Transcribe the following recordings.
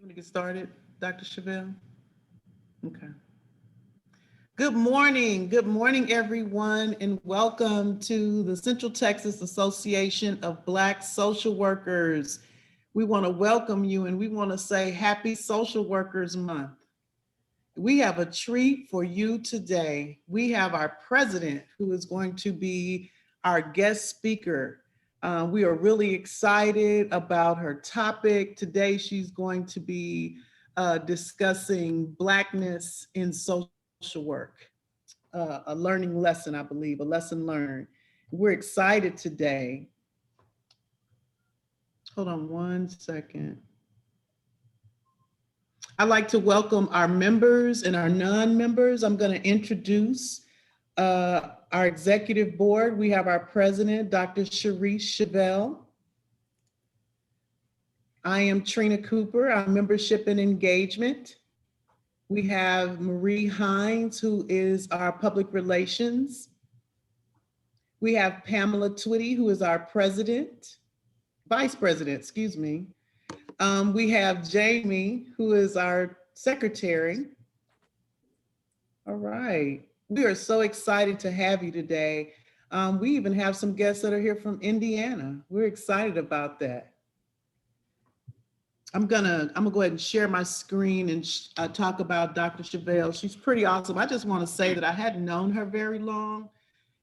Want to get started, Dr. Shavel? Okay. Good morning, everyone, and welcome to the Central Texas Association of Black Social Workers. We want to welcome you and we want to say Happy Social Workers Month. We have a treat for you today. We have our president who is going to be our guest speaker. We are really excited about her topic. Today, she's going to be discussing Blackness in social work, a learning lesson, I believe, a lesson learned. We're excited today. Hold on one second. I'd like to welcome our members and our non-members. I'm going to introduce our executive board. We have our president, Dr. Sherece Shavel. I am Trina Cooper, our membership and engagement. We have Marie Hines, who is our public relations. We have Pamela Twitty, who is our vice president, excuse me. We have Jamie, who is our secretary. All right. We are so excited to have you today. We even have some guests that are here from Indiana. We're excited about that. I'm gonna go ahead and share my screen and talk about Dr. Shavel. She's pretty awesome. I just want to say that I hadn't known her very long,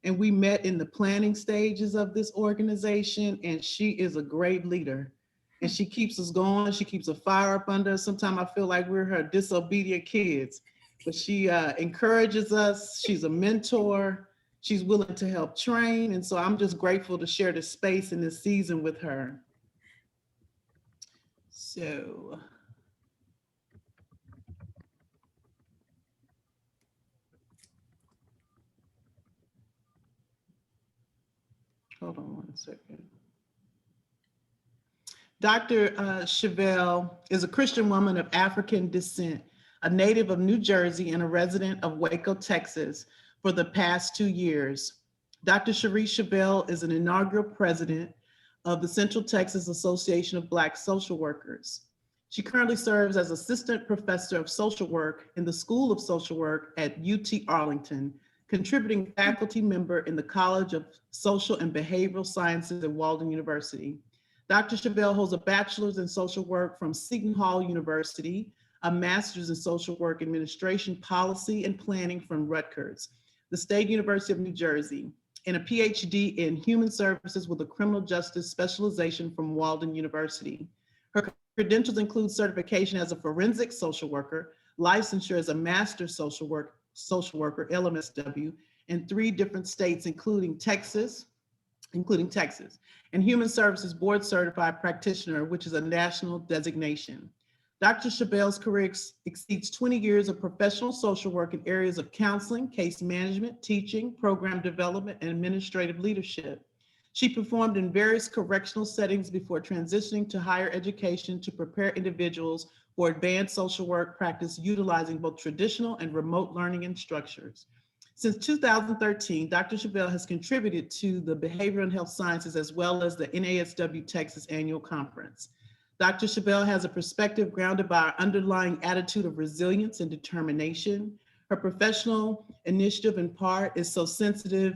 and we met in the planning stages of this organization, and she is a great leader. And she keeps us going. She keeps a fire up under us. Sometimes I feel like we're her disobedient kids, but she encourages us. She's a mentor. She's willing to help train. And so I'm just grateful to share this space in this season with her. So, hold on one second. Dr. Shavel is a Christian woman of African descent, a native of New Jersey and a resident of Waco, Texas for the past 2 years. Dr. Sherece Shavel is an inaugural president of the Central Texas Association of Black Social Workers. She currently serves as assistant professor of social work in the School of Social Work at UT Arlington, contributing faculty member in the College of Social and Behavioral Sciences at Walden University. Dr. Shavel holds a bachelor's in social work from Seton Hall University, a master's in social work administration, policy, and planning from Rutgers, the State University of New Jersey, and a PhD in human services with a criminal justice specialization from Walden University. Her credentials include certification as a forensic social worker, licensure as a master social worker, LMSW, in 3 different states, including Texas, and Human Services Board Certified Practitioner, which is a national designation. Dr. Shavel's career exceeds 20 years of professional social work in areas of counseling, case management, teaching, program development, and administrative leadership. She performed in various correctional settings before transitioning to higher education to prepare individuals for advanced social work practice utilizing both traditional and remote learning and structures. Since 2013, Dr. Shavel has contributed to the Behavioral and Health Sciences as well as the NASW Texas Annual Conference. Dr. Shavel has a perspective grounded by our underlying attitude of resilience and determination. Her professional initiative in part is so sensitive,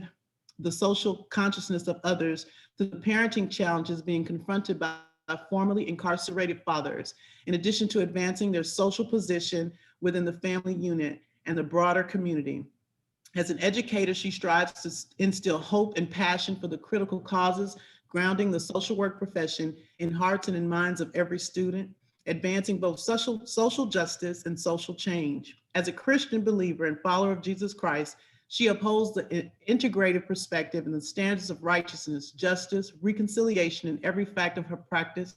the social consciousness of others, to the parenting challenges being confronted by formerly incarcerated fathers, in addition to advancing their social position within the family unit and the broader community. As an educator, she strives to instill hope and passion for the critical causes grounding the social work profession in hearts and in minds of every student, advancing both social justice and social change. As a Christian believer and follower of Jesus Christ, she upholds the integrative perspective and the standards of righteousness, justice, reconciliation in every facet of her practice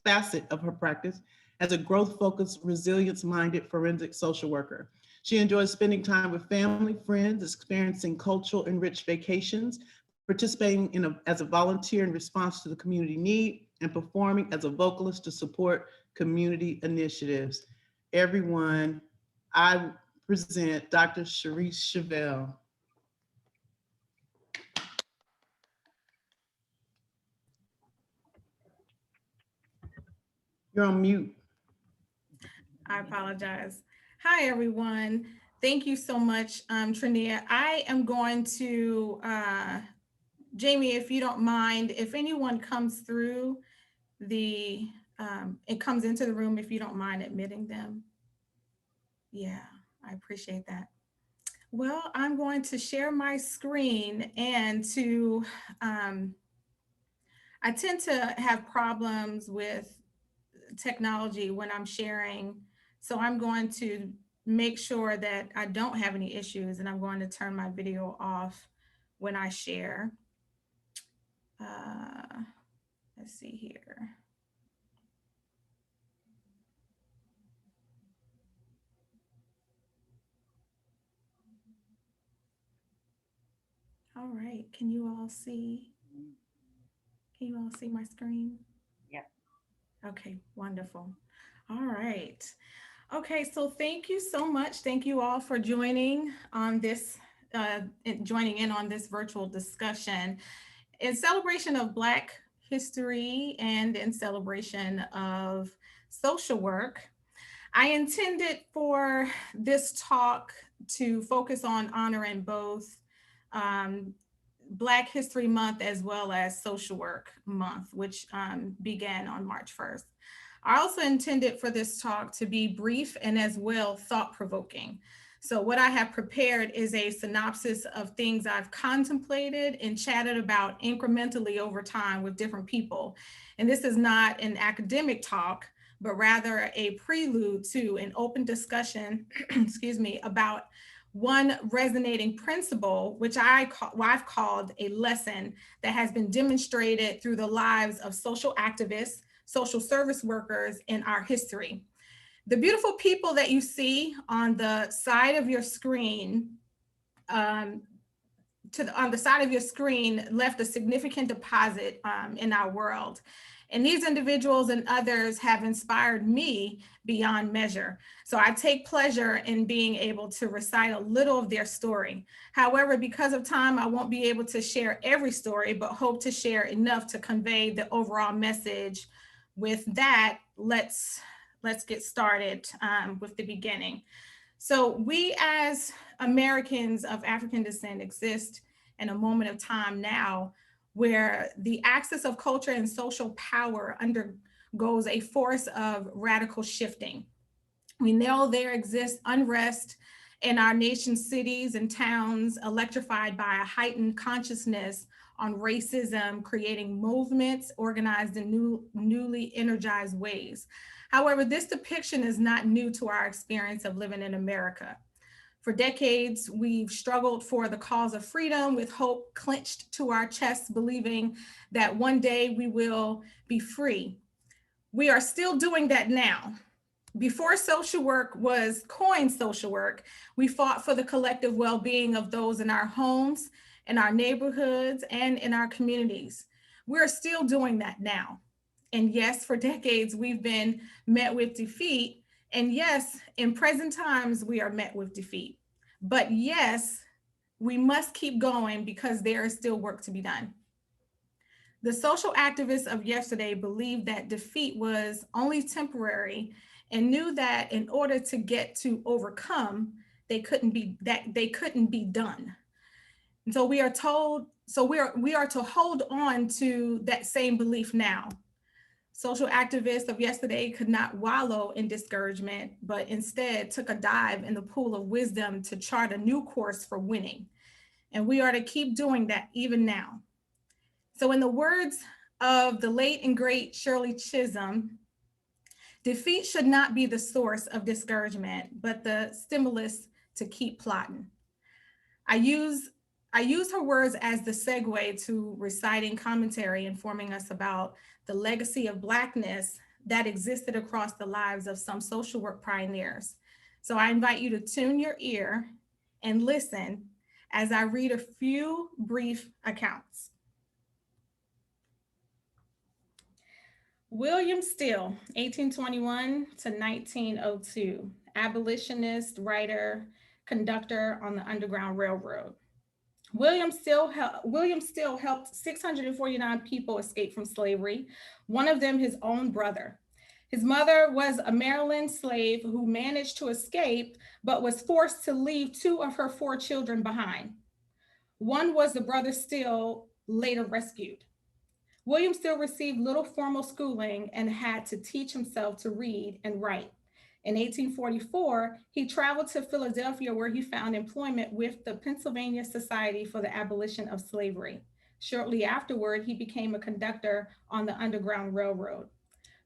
as a growth-focused, resilience-minded forensic social worker. She enjoys spending time with family, friends, experiencing cultural enriched vacations, participating as a volunteer in response to the community need, and performing as a vocalist to support community initiatives. Everyone, I present Dr. Sherece Shavel. You're on mute. I apologize. Hi, everyone. Thank you so much, Trinia. I am going to, Jamie, if you don't mind, if anyone comes through the, it comes into the room, if you don't mind admitting them. Yeah, I appreciate that. Well, I'm going to share my screen and um, I tend to have problems with technology when I'm sharing. So I'm going to make sure that I don't have any issues and I'm going to turn my video off when I share. Uh, let's see here. All right. Can you all see my screen? Yep. Okay, wonderful. All right. Okay, so thank you so much. Thank you all for joining on this, joining in on this virtual discussion in celebration of Black history and in celebration of social work. I intended for this talk to focus on honoring both um, Black History Month as well as Social Work Month, which began on March 1st. I also intended for this talk to be brief and as well thought provoking. So, what I have prepared is a synopsis of things I've contemplated and chatted about incrementally over time with different people. And this is not an academic talk, but rather a prelude to an open discussion, excuse me, about one resonating principle, which I've called a lesson that has been demonstrated through the lives of social activists, social service workers in our history. The beautiful people that you see on the side of your screen, um, on the side of your screen, left a significant deposit in our world. And these individuals and others have inspired me beyond measure. So I take pleasure in being able to recite a little of their story. However, because of time, I won't be able to share every story, but hope to share enough to convey the overall message. With that, let's get started with the beginning. So, we as Americans of African descent exist in a moment of time now where the axis of culture and social power undergoes a force of radical shifting. We know there exists unrest in our nation's cities and towns, electrified by a heightened consciousness on racism, creating movements organized in newly energized ways. However, this depiction is not new to our experience of living in America. For decades, we've struggled for the cause of freedom with hope clenched to our chests, believing that one day we will be free. We are still doing that now. Before social work was coined social work, we fought for the collective well being of those in our homes, in our neighborhoods, and in our communities. We're still doing that now. And yes, for decades, we've been met with defeat. And yes, in present times, we are met with defeat. But yes, we must keep going because there is still work to be done. The social activists of yesterday believed that defeat was only temporary and knew that in order to get to overcome, they couldn't be done. And so we are to hold on to that same belief now. Social activists of yesterday could not wallow in discouragement, but instead took a dive in the pool of wisdom to chart a new course for winning. And we are to keep doing that even now. So, in the words of the late and great Shirley Chisholm, defeat should not be the source of discouragement, but the stimulus to keep plotting. I use I use her words as the segue to reciting commentary informing us about the legacy of Blackness that existed across the lives of some social work pioneers. So I invite you to tune your ear and listen as I read a few brief accounts. William Steele, 1821 to 1902, abolitionist, writer, conductor on the Underground Railroad. William Steele helped 649 people escape from slavery, one of them his own brother. His mother was a Maryland slave who managed to escape, but was forced to leave two of her four children behind. One was the brother Steele, later rescued. William Steele received little formal schooling and had to teach himself to read and write. In 1844, he traveled to Philadelphia where he found employment with the Pennsylvania Society for the Abolition of Slavery. Shortly afterward, he became a conductor on the Underground Railroad.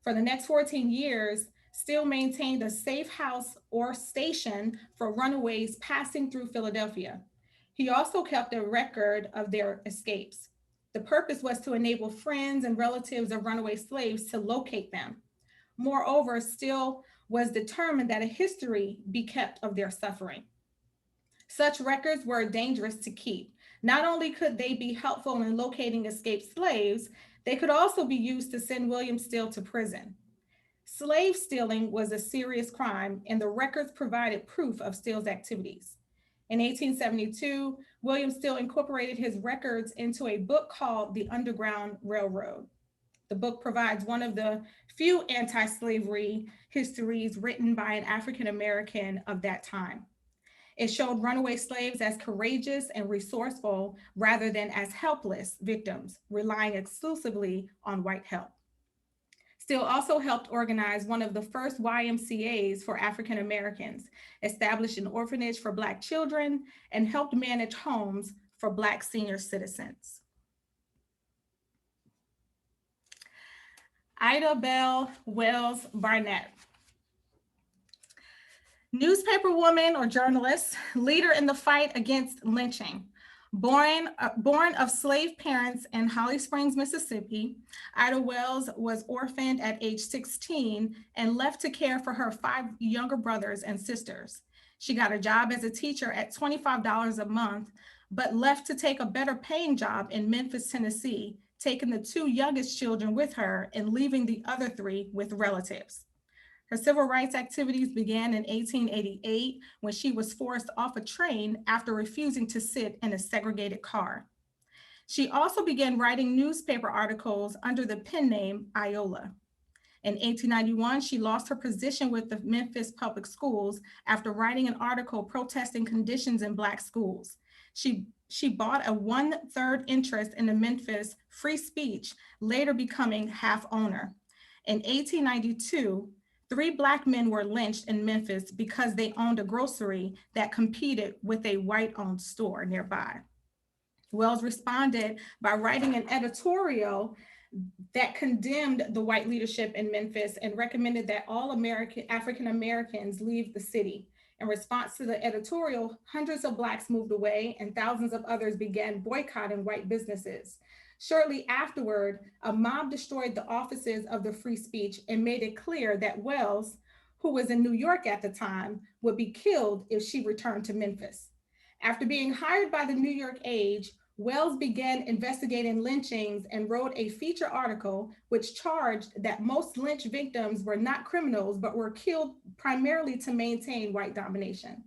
For the next 14 years, Steele maintained a safe house or station for runaways passing through Philadelphia. He also kept a record of their escapes. The purpose was to enable friends and relatives of runaway slaves to locate them. Moreover, Steele was determined that a history be kept of their suffering. Such records were dangerous to keep. Not only could they be helpful in locating escaped slaves, they could also be used to send William Steele to prison. Slave stealing was a serious crime, and the records provided proof of Steele's activities. In 1872, William Steele incorporated his records into a book called The Underground Railroad. The book provides one of the few anti slavery histories written by an African American of that time. It showed runaway slaves as courageous and resourceful rather than as helpless victims, relying exclusively on white help. Steele also helped organize one of the first YMCAs for African Americans, established an orphanage for Black children, and helped manage homes for Black senior citizens. Ida Bell Wells Barnett, newspaper woman or journalist, leader in the fight against lynching. Born of slave parents in Holly Springs, Mississippi, Ida Wells was orphaned at age 16 and left to care for her five younger brothers and sisters. She got a job as a teacher at $25 a month, but left to take a better paying job in Memphis, Tennessee, taking the two youngest children with her and leaving the other three with relatives. Her civil rights activities began in 1888 when she was forced off a train after refusing to sit in a segregated car. She also began writing newspaper articles under the pen name Iola. In 1891, she lost her position with the Memphis Public Schools after writing an article protesting conditions in Black schools. She bought a 1/3 interest in the Memphis Free Speech, later becoming half owner. In 1892, 3 Black men were lynched in Memphis because they owned a grocery that competed with a white-owned store nearby. Wells responded by writing an editorial that condemned the white leadership in Memphis and recommended that all African Americans leave the city. In response to the editorial, hundreds of Blacks moved away and thousands of others began boycotting white businesses. Shortly afterward, a mob destroyed the offices of the Free Speech and made it clear that Wells, who was in New York at the time, would be killed if she returned to Memphis. After being hired by the New York Age, Wells began investigating lynchings and wrote a feature article which charged that most lynch victims were not criminals, but were killed primarily to maintain white domination.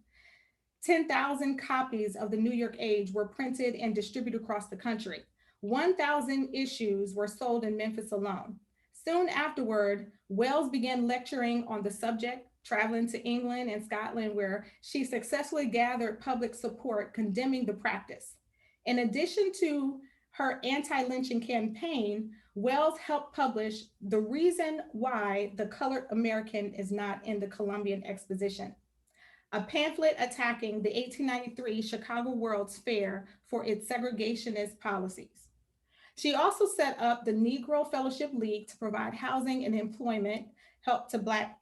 10,000 copies of the New York Age were printed and distributed across the country. 1,000 issues were sold in Memphis alone. Soon afterward, Wells began lecturing on the subject, traveling to England and Scotland, where she successfully gathered public support condemning the practice. In addition to her anti-lynching campaign, Wells helped publish The Reason Why the Colored American is Not in the Columbian Exposition, a pamphlet attacking the 1893 Chicago World's Fair for its segregationist policies. She also set up the Negro Fellowship League to provide housing and employment help to Black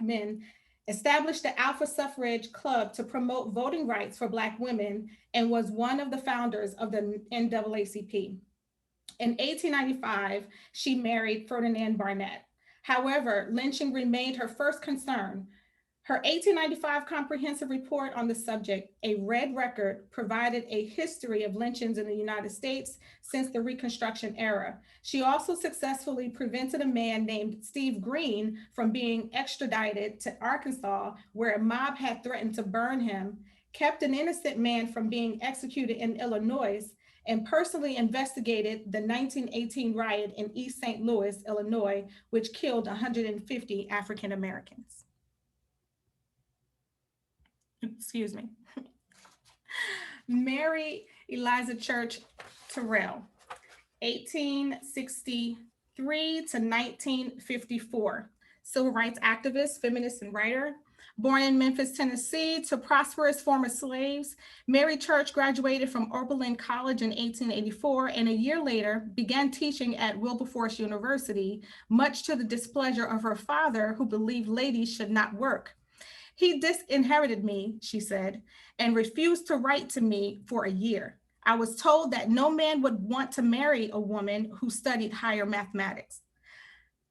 men, established the Alpha Suffrage Club to promote voting rights for Black women, and was one of the founders of the NAACP. In 1895, she married Ferdinand Barnett. However, lynching remained her first concern. Her 1895 comprehensive report on the subject, A Red Record, provided a history of lynchings in the United States since the Reconstruction era. She also successfully prevented a man named Steve Green from being extradited to Arkansas, where a mob had threatened to burn him, kept an innocent man from being executed in Illinois, and personally investigated the 1918 riot in East St. Louis, Illinois, which killed 150 African Americans. Excuse me. Mary Eliza Church Terrell, 1863 to 1954, civil rights activist, feminist, and writer. Born in Memphis, Tennessee, to prosperous former slaves, Mary Church graduated from Oberlin College in 1884 and a year later began teaching at Wilberforce University, much to the displeasure of her father, who believed ladies should not work. He disinherited me, she said, and refused to write to me for a year. I was told that no man would want to marry a woman who studied higher mathematics.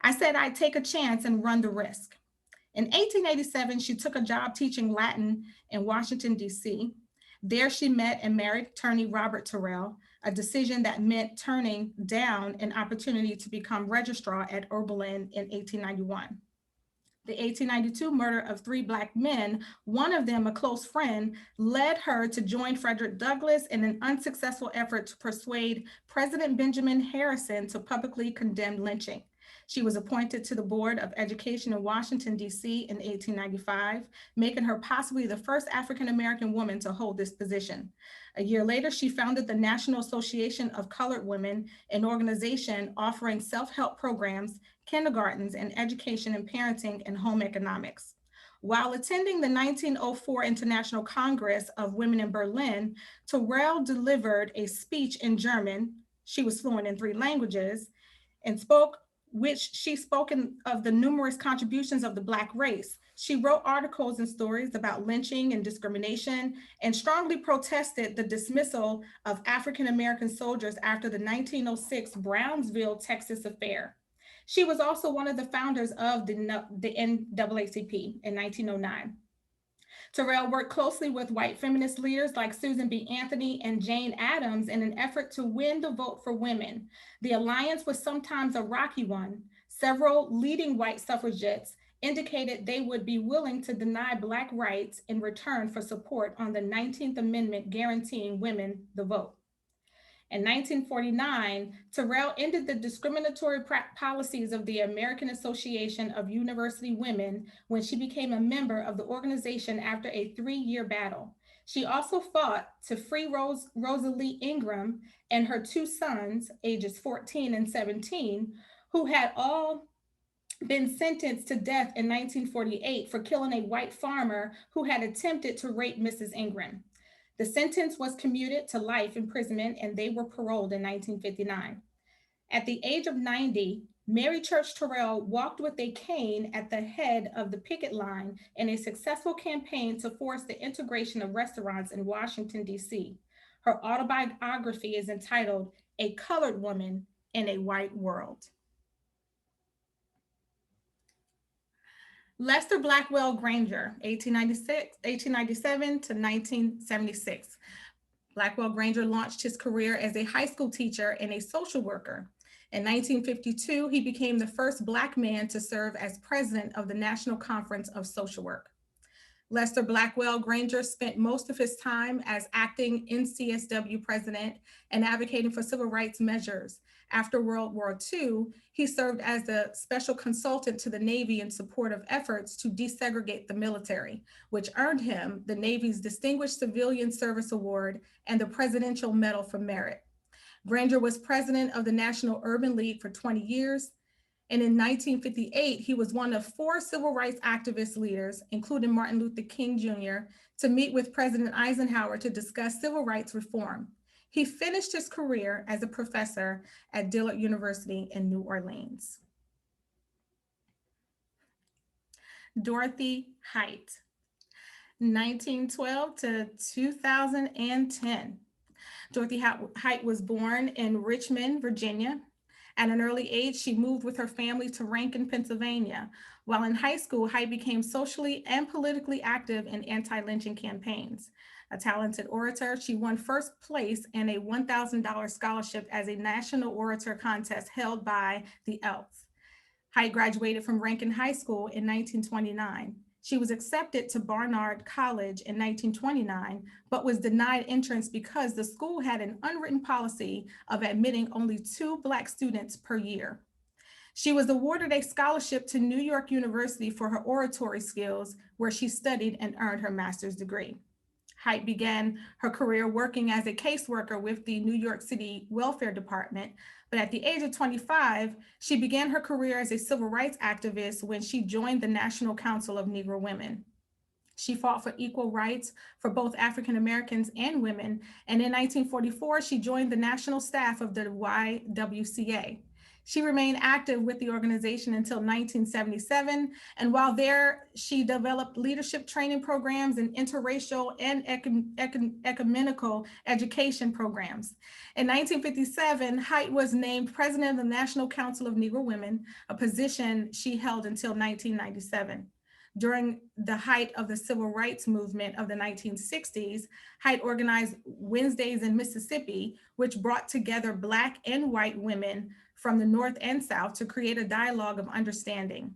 I said I'd take a chance and run the risk. In 1887, she took a job teaching Latin in Washington, D.C. There she met and married attorney Robert Terrell, a decision that meant turning down an opportunity to become registrar at Oberlin in 1891. The 1892 murder of three Black men, one of them a close friend, led her to join Frederick Douglass in an unsuccessful effort to persuade President Benjamin Harrison to publicly condemn lynching. She was appointed to the Board of Education in Washington, D.C. in 1895, making her possibly the first African-American woman to hold this position. A year later, she founded the National Association of Colored Women, an organization offering self-help programs, kindergartens, and education in parenting and home economics. While attending the 1904 International Congress of Women in Berlin, Terrell delivered a speech in German. She was fluent in three languages and she spoke of the numerous contributions of the Black race. She wrote articles and stories about lynching and discrimination and strongly protested the dismissal of African American soldiers after the 1906 Brownsville, Texas affair. She was also one of the founders of the NAACP in 1909. Terrell worked closely with white feminist leaders like Susan B. Anthony and Jane Addams in an effort to win the vote for women. The alliance was sometimes a rocky one. Several leading white suffragettes indicated they would be willing to deny Black rights in return for support on the 19th Amendment guaranteeing women the vote. In 1949, Terrell ended the discriminatory policies of the American Association of University Women when she became a member of the organization after a 3-year battle. She also fought to free Rosalie Ingram and her two sons, ages 14 and 17, who had all been sentenced to death in 1948 for killing a white farmer who had attempted to rape Mrs. Ingram. The sentence was commuted to life imprisonment and they were paroled in 1959. At the age of 90, Mary Church Terrell walked with a cane at the head of the picket line in a successful campaign to force the integration of restaurants in Washington, D.C. Her autobiography is entitled A Colored Woman in a White World. Lester Blackwell Granger, 1897 to 1976. Blackwell Granger launched his career as a high school teacher and a social worker. In 1952, he became the first Black man to serve as president of the National Conference of Social Work. Lester Blackwell Granger spent most of his time as acting NCSW president and advocating for civil rights measures. After World War II, he served as the special consultant to the Navy in support of efforts to desegregate the military, which earned him the Navy's Distinguished Civilian Service Award and the Presidential Medal for Merit. Granger was president of the National Urban League for 20 years. And in 1958, he was one of 4 civil rights activist leaders, including Martin Luther King Jr., to meet with President Eisenhower to discuss civil rights reform. He finished his career as a professor at Dillard University in New Orleans. Dorothy Height, 1912 to 2010. Dorothy Height was born in Richmond, Virginia. At an early age, she moved with her family to Rankin, Pennsylvania. While in high school, Height became socially and politically active in anti-lynching campaigns. A talented orator, she won first place in a $1,000 scholarship as a national orator contest held by the Elks. Height graduated from Rankin High School in 1929. She was accepted to Barnard College in 1929, but was denied entrance because the school had an unwritten policy of admitting only 2 Black students per year. She was awarded a scholarship to New York University for her oratory skills, where she studied and earned her master's degree. Height began her career working as a caseworker with the New York City Welfare Department, but at the age of 25, she began her career as a civil rights activist when she joined the National Council of Negro Women. She fought for equal rights for both African Americans and women, and in 1944, she joined the national staff of the YWCA. She remained active with the organization until 1977, and while there, she developed leadership training programs and interracial and ecumenical education programs. In 1957, Height was named president of the National Council of Negro Women, a position she held until 1997. During the height of the civil rights movement of the 1960s, Height organized Wednesdays in Mississippi, which brought together Black and white women from the North and South to create a dialogue of understanding.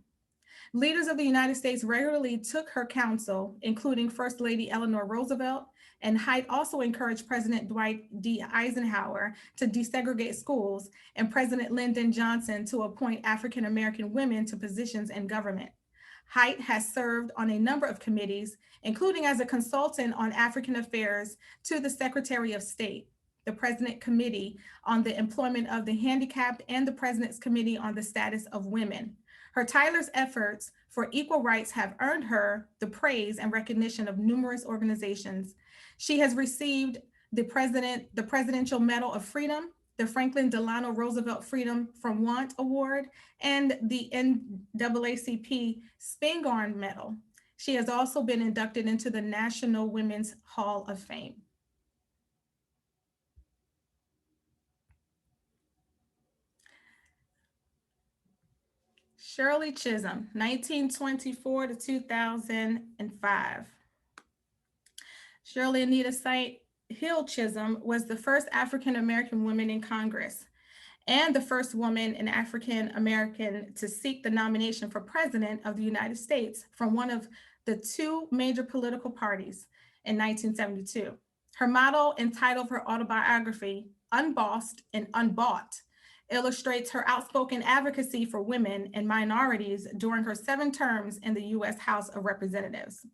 Leaders of the United States regularly took her counsel, including First Lady Eleanor Roosevelt, and Height also encouraged President Dwight D. Eisenhower to desegregate schools and President Lyndon Johnson to appoint African American women to positions in government. Height has served on a number of committees, including as a consultant on African affairs to the Secretary of State, the President Committee on the Employment of the Handicapped, and the President's Committee on the Status of Women. Her tireless efforts for equal rights have earned her the praise and recognition of numerous organizations. She has received the Presidential Medal of Freedom, the Franklin Delano Roosevelt Freedom from Want Award, and the NAACP Spingarn Medal. She has also been inducted into the National Women's Hall of Fame. Shirley Chisholm, 1924 to 2005. Shirley Anita Sight Hill Chisholm was the first African American woman in Congress and the first woman and African American to seek the nomination for President of the United States from one of the 2 major political parties in 1972. Her motto, entitled her autobiography, Unbossed and Unbought, illustrates her outspoken advocacy for women and minorities during her 7 terms in the U.S. House of Representatives.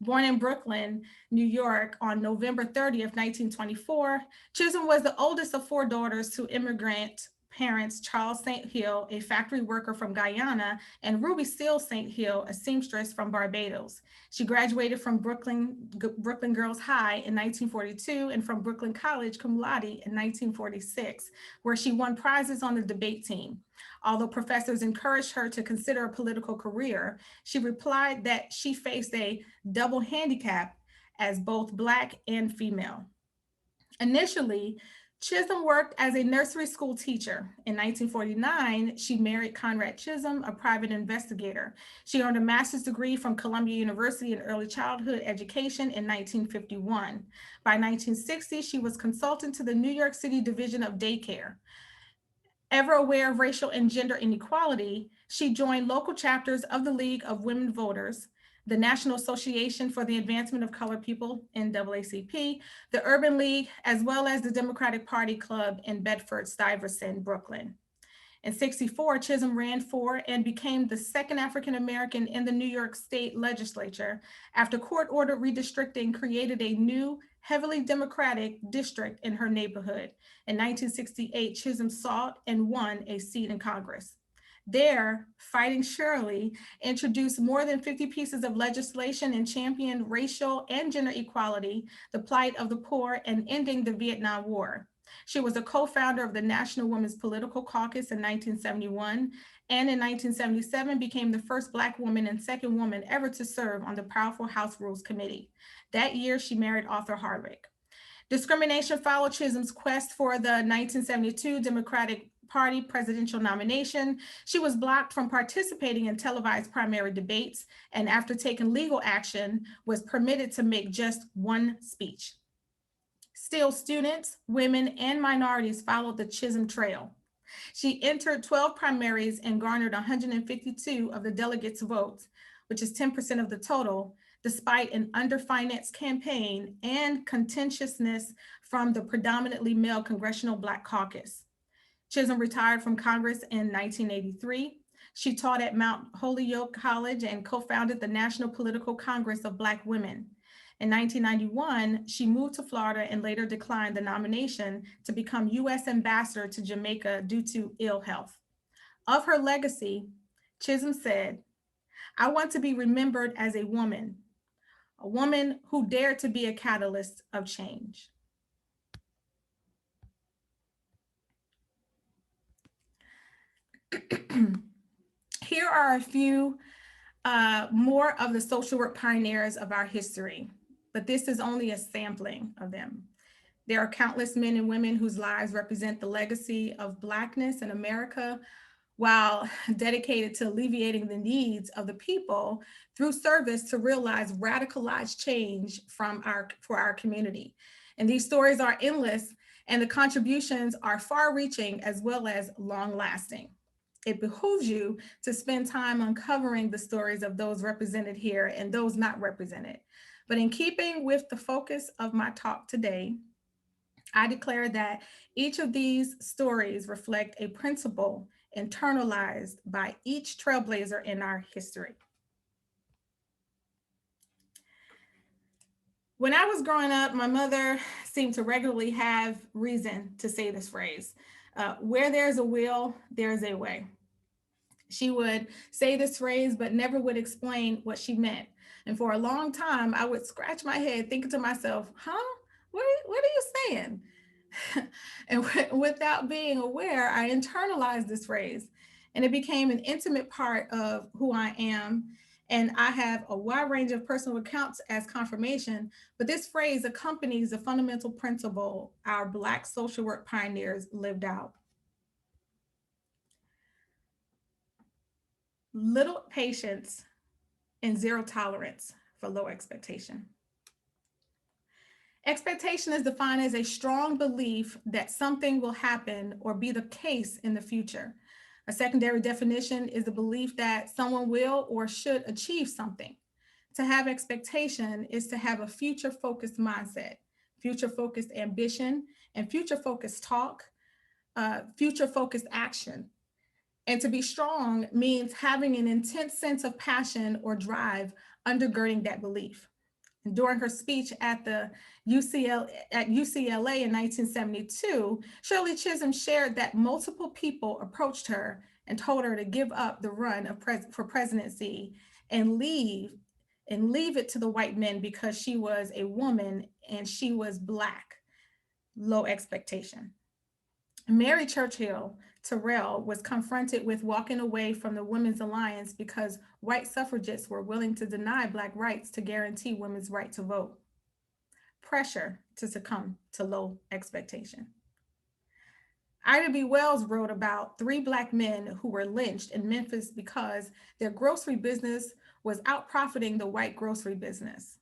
Born in Brooklyn, New York on November 30th, 1924, Chisholm was the oldest of 4 daughters to immigrant parents, Charles St. Hill, a factory worker from Guyana, and Ruby Seal St. Hill, a seamstress from Barbados. She graduated from Brooklyn Girls High in 1942 and from Brooklyn College cum laude in 1946, where she won prizes on the debate team. Although professors encouraged her to consider a political career, she replied that she faced a double handicap as both Black and female. Initially, Chisholm worked as a nursery school teacher. In 1949, she married Conrad Chisholm, a private investigator. She earned a master's degree from Columbia University in early childhood education in 1951. By 1960, she was consultant to the New York City Division of Daycare. Ever aware of racial and gender inequality, she joined local chapters of the League of Women Voters, the National Association for the Advancement of Colored People, NAACP, the Urban League, as well as the Democratic Party Club in Bedford-Stuyvesant, Brooklyn. In 1964, Chisholm ran for and became the second African American in the New York State Legislature after court-ordered redistricting created a new, heavily Democratic district in her neighborhood. In 1968, Chisholm sought and won a seat in Congress. There, Fighting Shirley introduced more than 50 pieces of legislation and championed racial and gender equality, the plight of the poor, and ending the Vietnam War. She was a co-founder of the National Women's Political Caucus in 1971, and in 1977 became the first Black woman and second woman ever to serve on the powerful House Rules Committee. That year, she married Arthur Hardwick. Discrimination followed Chisholm's quest for the 1972 Democratic Party presidential nomination. She was blocked from participating in televised primary debates, and after taking legal action, was permitted to make just one speech. Still, students, women, and minorities followed the Chisholm Trail. She entered 12 primaries and garnered 152 of the delegates' votes, which is 10% of the total, despite an underfinanced campaign and contentiousness from the predominantly male Congressional Black Caucus. Chisholm retired from Congress in 1983. She taught at Mount Holyoke College and co-founded the National Political Congress of Black Women. In 1991, she moved to Florida and later declined the nomination to become U.S. Ambassador to Jamaica due to ill health. Of her legacy, Chisholm said, "I want to be remembered as a woman who dared to be a catalyst of change." Here are a few more of the social work pioneers of our history, but this is only a sampling of them. There are countless men and women whose lives represent the legacy of Blackness in America, while dedicated to alleviating the needs of the people through service to realize radicalized change for our community. And these stories are endless, and the contributions are far-reaching as well as long-lasting. It behooves you to spend time uncovering the stories of those represented here and those not represented. But in keeping with the focus of my talk today, I declare that each of these stories reflect a principle internalized by each trailblazer in our history. When I was growing up, my mother seemed to regularly have reason to say this phrase, where there's a will, there's a way. She would say this phrase, but never would explain what she meant. And for a long time, I would scratch my head thinking to myself, what are you saying? And without being aware, I internalized this phrase, and it became an intimate part of who I am. And I have a wide range of personal accounts as confirmation, but this phrase accompanies a fundamental principle our Black social work pioneers lived out. Little patience and zero tolerance for low expectation. Expectation is defined as a strong belief that something will happen or be the case in the future. A secondary definition is the belief that someone will or should achieve something. To have expectation is to have a future-focused mindset, future-focused ambition, and future-focused talk, future-focused action. And to be strong means having an intense sense of passion or drive undergirding that belief. And during her speech at the UCLA in 1972, Shirley Chisholm shared that multiple people approached her and told her to give up the run for presidency and leave it to the white men because she was a woman and she was Black. Low expectation. Mary Churchill Terrell was confronted with walking away from the Women's Alliance because white suffragists were willing to deny Black rights to guarantee women's right to vote. Pressure to succumb to low expectation. Ida B. Wells wrote about 3 Black men who were lynched in Memphis because their grocery business was out-profiting the white grocery business.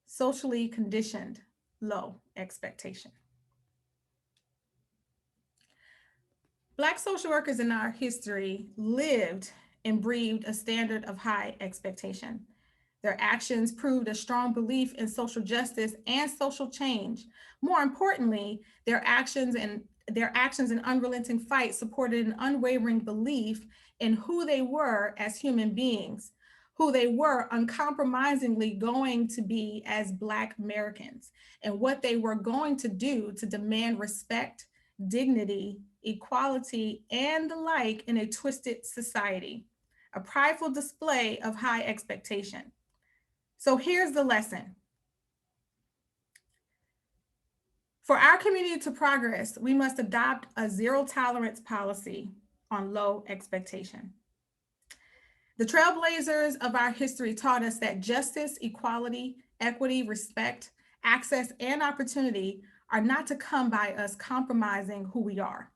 Socially conditioned, low expectation. Black social workers in our history lived and breathed a standard of high expectation. Their actions proved a strong belief in social justice and social change. More importantly, their actions and unrelenting fight supported an unwavering belief in who they were as human beings, who they were uncompromisingly going to be as Black Americans, and what they were going to do to demand respect, dignity, equality, and the like in a twisted society, a prideful display of high expectation. So here's the lesson. For our community to progress, we must adopt a zero tolerance policy on low expectation. The trailblazers of our history taught us that justice, equality, equity, respect, access, and opportunity are not to come by us compromising who we are,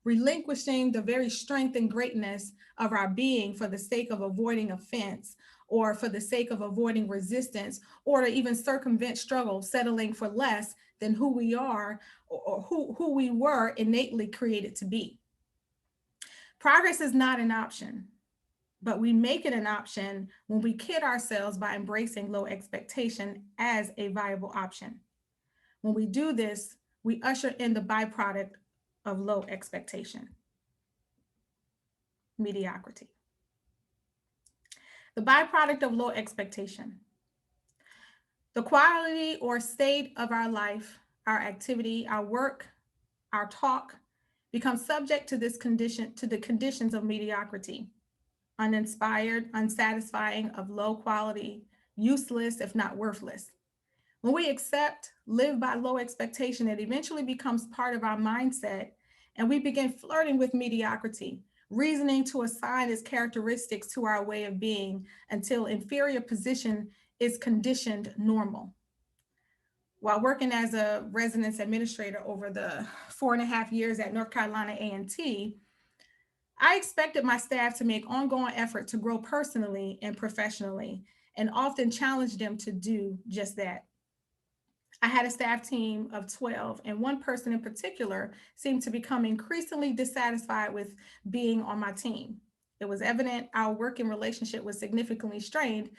relinquishing the very strength and greatness of our being for the sake of avoiding offense, or for the sake of avoiding resistance, or to even circumvent struggle, settling for less than who we are or who we were innately created to be. Progress is not an option. but we make it an option when we kid ourselves by embracing low expectation as a viable option. When we do this, we usher in the byproduct of low expectation, mediocrity. The byproduct of low expectation, the quality or state of our life, our activity, our work, our talk becomes subject to this condition, to the conditions of mediocrity, uninspired, unsatisfying, of low quality, useless, if not worthless. When we accept, live by low expectation, it eventually becomes part of our mindset, and we begin flirting with mediocrity, reasoning to assign its characteristics to our way of being until inferior position is conditioned normal. While working as a residence administrator over the 4.5 years at North Carolina A&T, I expected my staff to make ongoing effort to grow personally and professionally, and often challenged them to do just that. I had a staff team of 12, and one person in particular seemed to become increasingly dissatisfied with being on my team. It was evident our working relationship was significantly strained.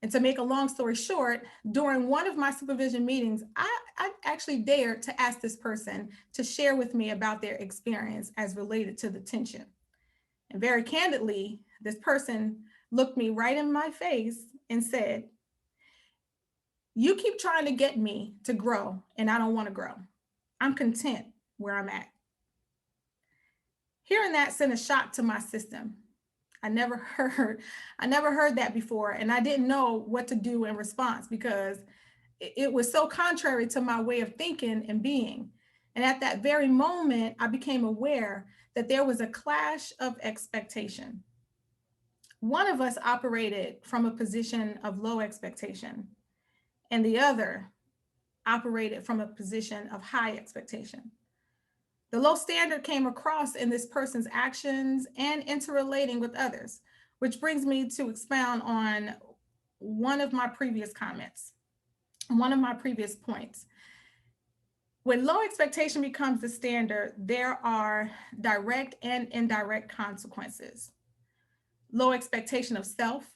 And to make a long story short, during one of my supervision meetings, I actually dared to ask this person to share with me about their experience as related to the tension. And very candidly, this person looked me right in my face and said, "You keep trying to get me to grow, and I don't want to grow. I'm content where I'm at." Hearing that sent a shock to my system. I never heard, I never heard that before, and I didn't know what to do in response because it was so contrary to my way of thinking and being. And at that very moment, I became aware that there was a clash of expectation. One of us operated from a position of low expectation, and the other operated from a position of high expectation. The low standard came across in this person's actions and interrelating with others, which brings me to expound on one of my previous comments, one of my previous points. When low expectation becomes the standard, there are direct and indirect consequences. Low expectation of self,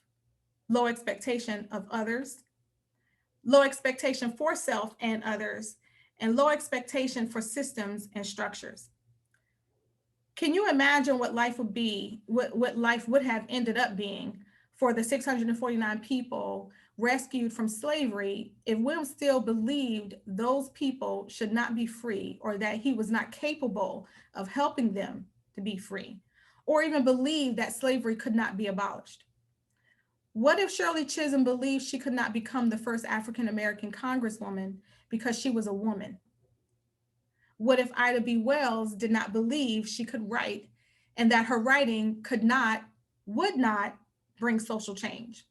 low expectation of others, low expectation for self and others, and low expectation for systems and structures. Can you imagine what life would be, what life would have ended up being for the 649 people rescued from slavery if Will still believed those people should not be free, or that he was not capable of helping them to be free, or even believed that slavery could not be abolished? What if Shirley Chisholm believed she could not become the first African American Congresswoman because she was a woman? What if Ida B. Wells did not believe she could write, and that her writing would not bring social change?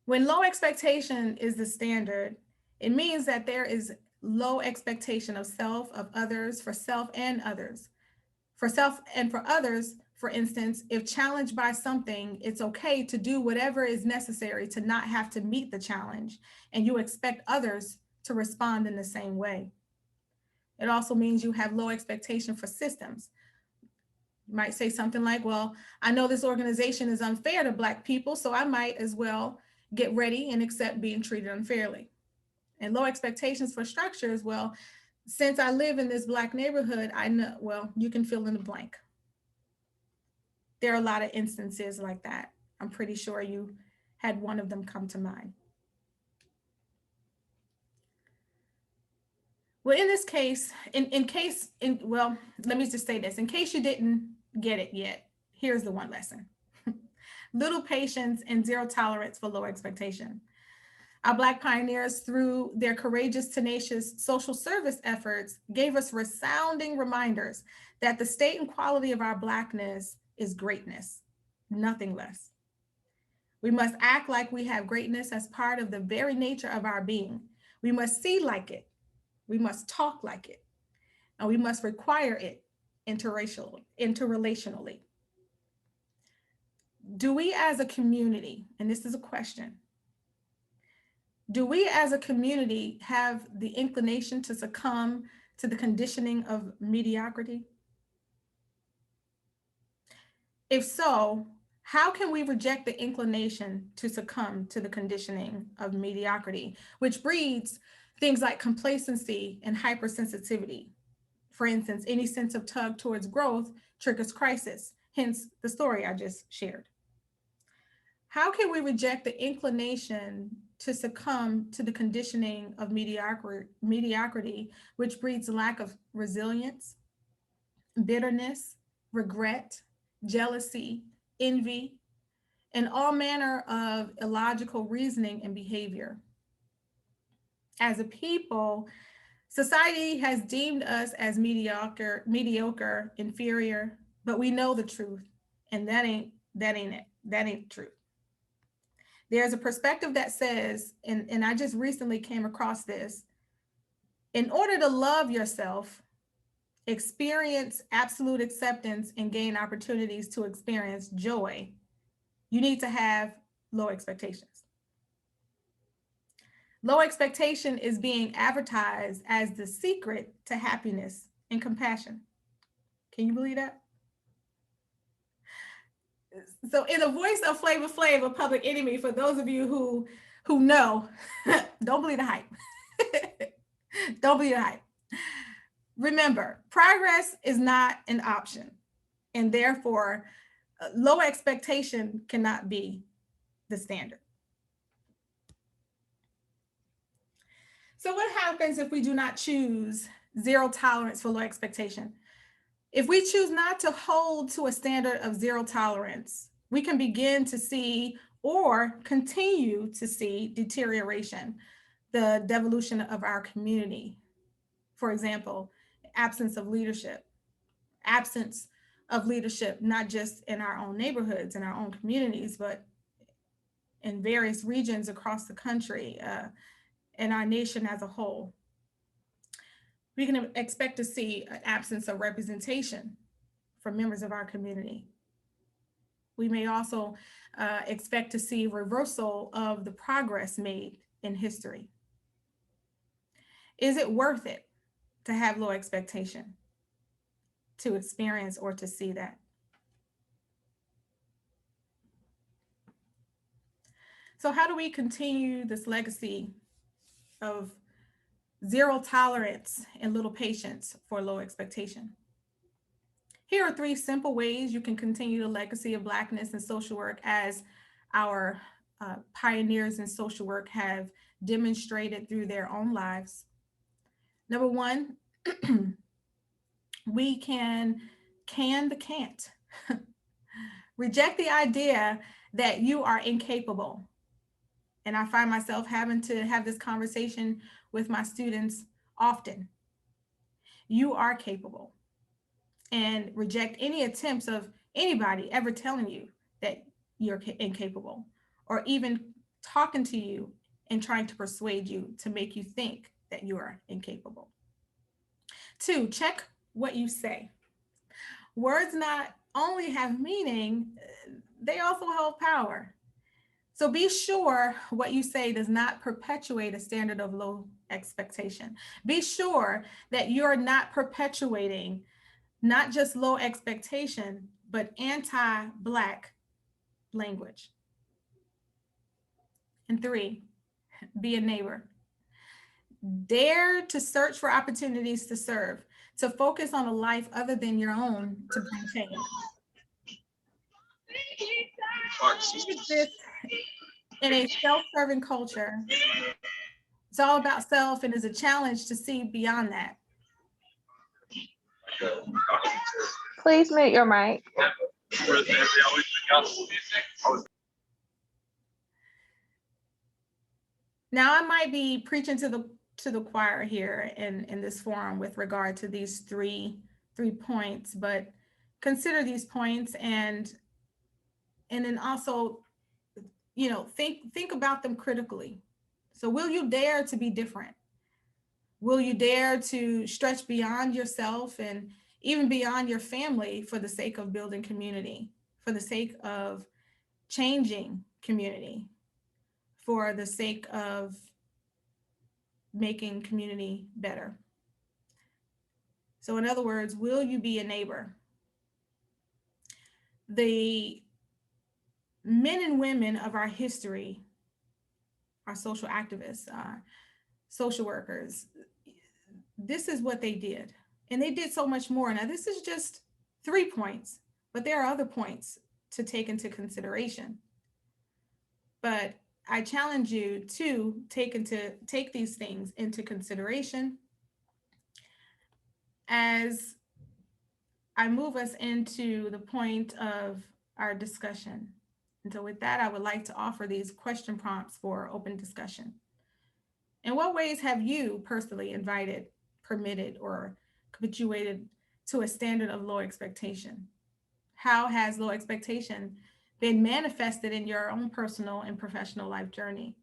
When low expectation is the standard, it means that there is low expectation of self, of others, for self and others. For self and for others, for instance, if challenged by something, it's okay to do whatever is necessary to not have to meet the challenge, and you expect others to respond in the same way. It also means you have low expectation for systems. You might say something like, well, I know this organization is unfair to Black people, so I might as well get ready and accept being treated unfairly. And low expectations for structures, well, since I live in this Black neighborhood, I know, well, you can fill in the blank. There are a lot of instances like that. I'm pretty sure you had one of them come to mind. Well, in this case, well, let me just say this. In case you didn't get it yet, here's the one lesson. Little patience and zero tolerance for low expectation. Our Black pioneers, through their courageous, tenacious social service efforts, gave us resounding reminders that the state and quality of our Blackness is greatness, nothing less. We must act like we have greatness as part of the very nature of our being. We must see like it. We must talk like it. And we must require it interrelationally. Do we as a community, and this is a question, do we as a community have the inclination to succumb to the conditioning of mediocrity? If so, How can we reject the inclination to succumb to the conditioning of mediocrity, which breeds things like complacency and hypersensitivity? For instance, any sense of tug towards growth triggers crisis, hence the story I just shared. How can we reject the inclination to succumb to the conditioning of mediocrity, which breeds lack of resilience, bitterness, regret, jealousy, envy, and all manner of illogical reasoning and behavior? As a people, society has deemed us as mediocre, inferior, but we know the truth, and that ain't it. That ain't the truth. There's a perspective that says, and I just recently came across this, in order to love yourself, experience absolute acceptance, and gain opportunities to experience joy, you need to have low expectations. Low expectation is being advertised as the secret to happiness and compassion. Can you believe that? So, in the voice of Flavor Flav, a Public Enemy, for those of you who know, don't believe the hype. Don't believe the hype. Remember, progress is not an option, and therefore, low expectation cannot be the standard. So, what happens if we do not choose zero tolerance for low expectation? If we choose not to hold to a standard of zero tolerance, we can begin to see or continue to see deterioration, the devolution of our community. For example, absence of leadership, not just in our own neighborhoods, in our own communities, but in various regions across the country, and our nation as a whole. We can expect to see an absence of representation for members of our community. We may also expect to see reversal of the progress made in history. Is it worth it to have low expectation, to experience or to see that? So how do we continue this legacy of zero tolerance and little patience for low expectation? Here are 3 simple ways you can continue the legacy of Blackness and social work, as our pioneers in social work have demonstrated through their own lives. Number 1, we can the can't. Reject the idea that you are incapable. And I find myself having to have this conversation with my students often. You are capable. And reject any attempts of anybody ever telling you that you're incapable, or even talking to you and trying to persuade you to make you think that you are incapable. 2, check what you say. Words not only have meaning, they also hold power. So be sure what you say does not perpetuate a standard of low expectation. Be sure that you're not perpetuating not just low expectation, but anti-Black language. And 3, be a neighbor. Dare to search for opportunities to serve, to focus on a life other than your own to bring change. This in a self-serving culture, it's all about self, and is a challenge to see beyond that. Please mute your mic. Now, I might be preaching to the choir here in this forum with regard to these three points, but consider these points, and then also, think about them critically. So will you dare to be different? Will you dare to stretch beyond yourself and even beyond your family for the sake of building community, for the sake of changing community, for the sake of making community better? So in other words, will you be a neighbor? The men and women of our history, our social activists, social workers, this is what they did. And they did so much more. Now, this is just 3 points, but there are other points to take into consideration. But I challenge you to take these things into consideration as I move us into the point of our discussion. And so with that, I would like to offer these question prompts for open discussion. In what ways have you personally invited, permitted, or habituated to a standard of low expectation? How has low expectation been manifested in your own personal and professional life journey?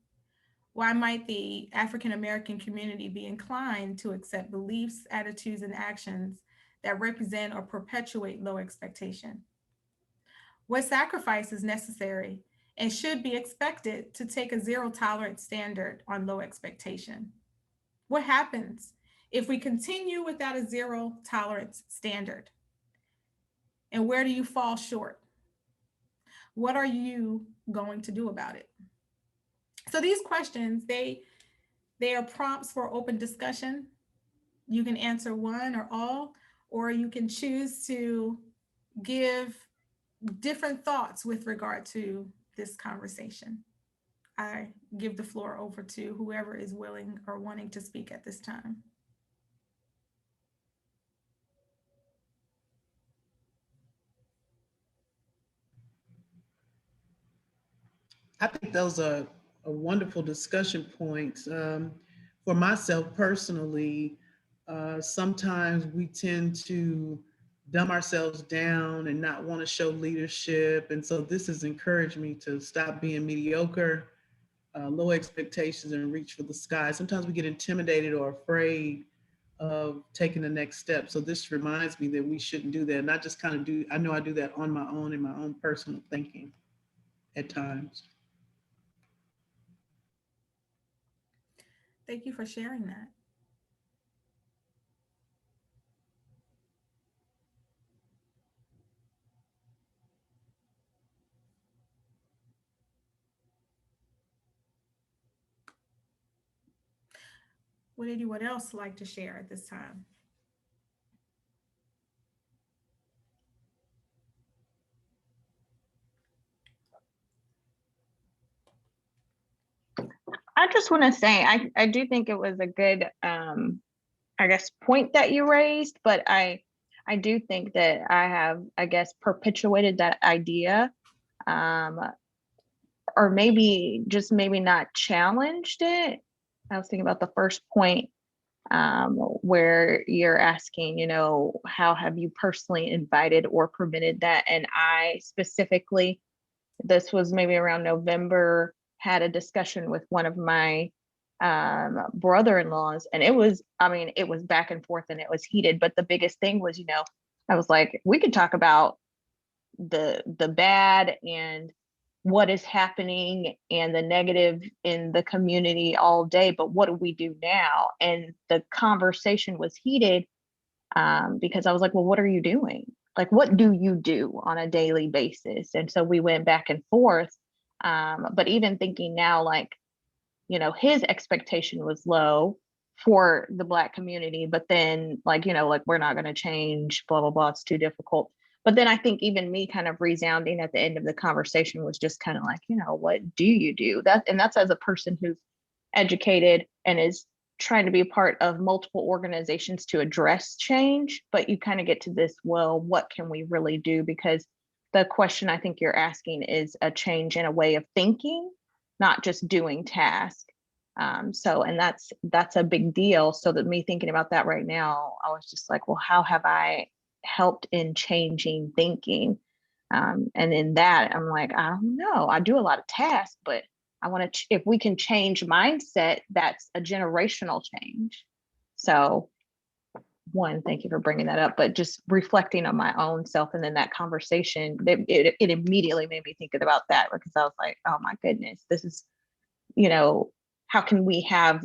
Why might the African American community be inclined to accept beliefs, attitudes, and actions that represent or perpetuate low expectation? What sacrifice is necessary and should be expected to take a zero tolerance standard on low expectation? What happens if we continue without a zero tolerance standard? And where do you fall short? What are you going to do about it? So these questions, they are prompts for open discussion. You can answer one or all, or you can choose to give different thoughts with regard to this conversation. I give the floor over to whoever is willing or wanting to speak at this time. I think those are wonderful discussion points. For myself personally, sometimes we tend to dumb ourselves down and not want to show leadership. And so this has encouraged me to stop being mediocre, low expectations, and reach for the sky. Sometimes we get intimidated or afraid of taking the next step. So this reminds me that we shouldn't do that. And I just kind of do, I know I do that on my own in my own personal thinking at times. Thank you for sharing that. Would anyone else like to share at this time? I just want to say, I do think it was a good, I guess, point that you raised, but I do think that I have, I guess, perpetuated that idea, or maybe not challenged it. I was thinking about the first point, where you're asking, how have you personally invited or permitted that? And I specifically, this was maybe around November, had a discussion with one of my brother-in-laws, and it was back and forth and it was heated. But the biggest thing was, I was like, we could talk about the bad and what is happening and the negative in the community all day, but what do we do now? And the conversation was heated, because I was like, well, what are you doing? Like, what do you do on a daily basis? And so we went back and forth. But even thinking now, like, his expectation was low for the Black community, but then like, like, we're not going to change, blah, blah, blah, it's too difficult. But then I think even me kind of resounding at the end of the conversation was just kind of like, what do you do? That's as a person who's educated and is trying to be a part of multiple organizations to address change. But you kind of get to this, well, what can we really do? Because the question I think you're asking is a change in a way of thinking, not just doing tasks. And that's a big deal. So that me thinking about that right now, I was just like, well, how have I helped in changing thinking? And in that, I'm like, I don't know. I do a lot of tasks, but I want to, if we can change mindset, that's a generational change. So one, thank you for bringing that up, but just reflecting on my own self. And then that conversation, it immediately made me think about that, because I was like, oh my goodness, this is, how can we have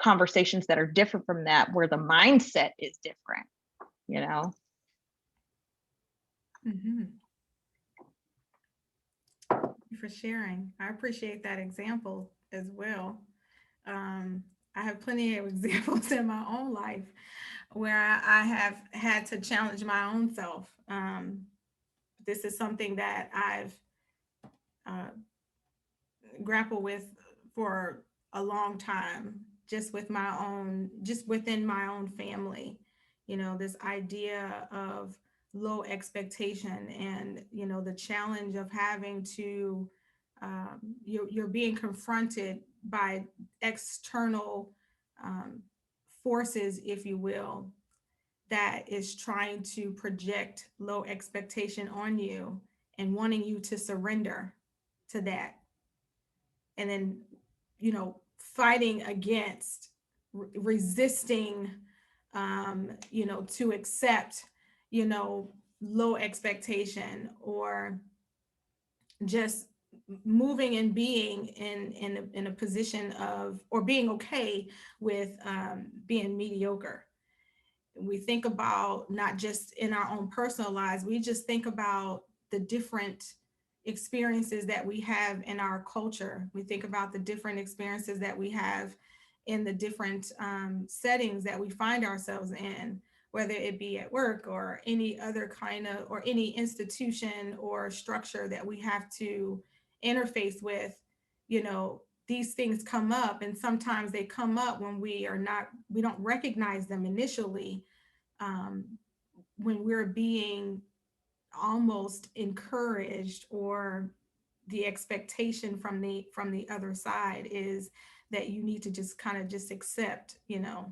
conversations that are different from that, where the mindset is different, Mm-hmm. you for sharing. I appreciate that example as well. I have plenty of examples in my own life where I have had to challenge my own self. This is something that I've uh, grappled with for a long time, just with my own, just within my own family. You know, this idea of low expectation and, you know, the challenge of having to, you're being confronted by external um, forces, if you will, that is trying to project low expectation on you and wanting you to surrender to that. And then, you know, fighting against, resisting, you know, to accept, you know, low expectation, or just moving and being in a position of, or being okay with being mediocre. We think about not just in our own personal lives, we just think about the different experiences that we have in our culture. We think about the different experiences that we have in the different settings that we find ourselves in, whether it be at work or any other kind of, or any institution or structure that we have to interface with. You know, these things come up, and sometimes they come up when we don't recognize them initially, um, when we're being almost encouraged, or the expectation from the other side is that you need to just kind of just accept, you know,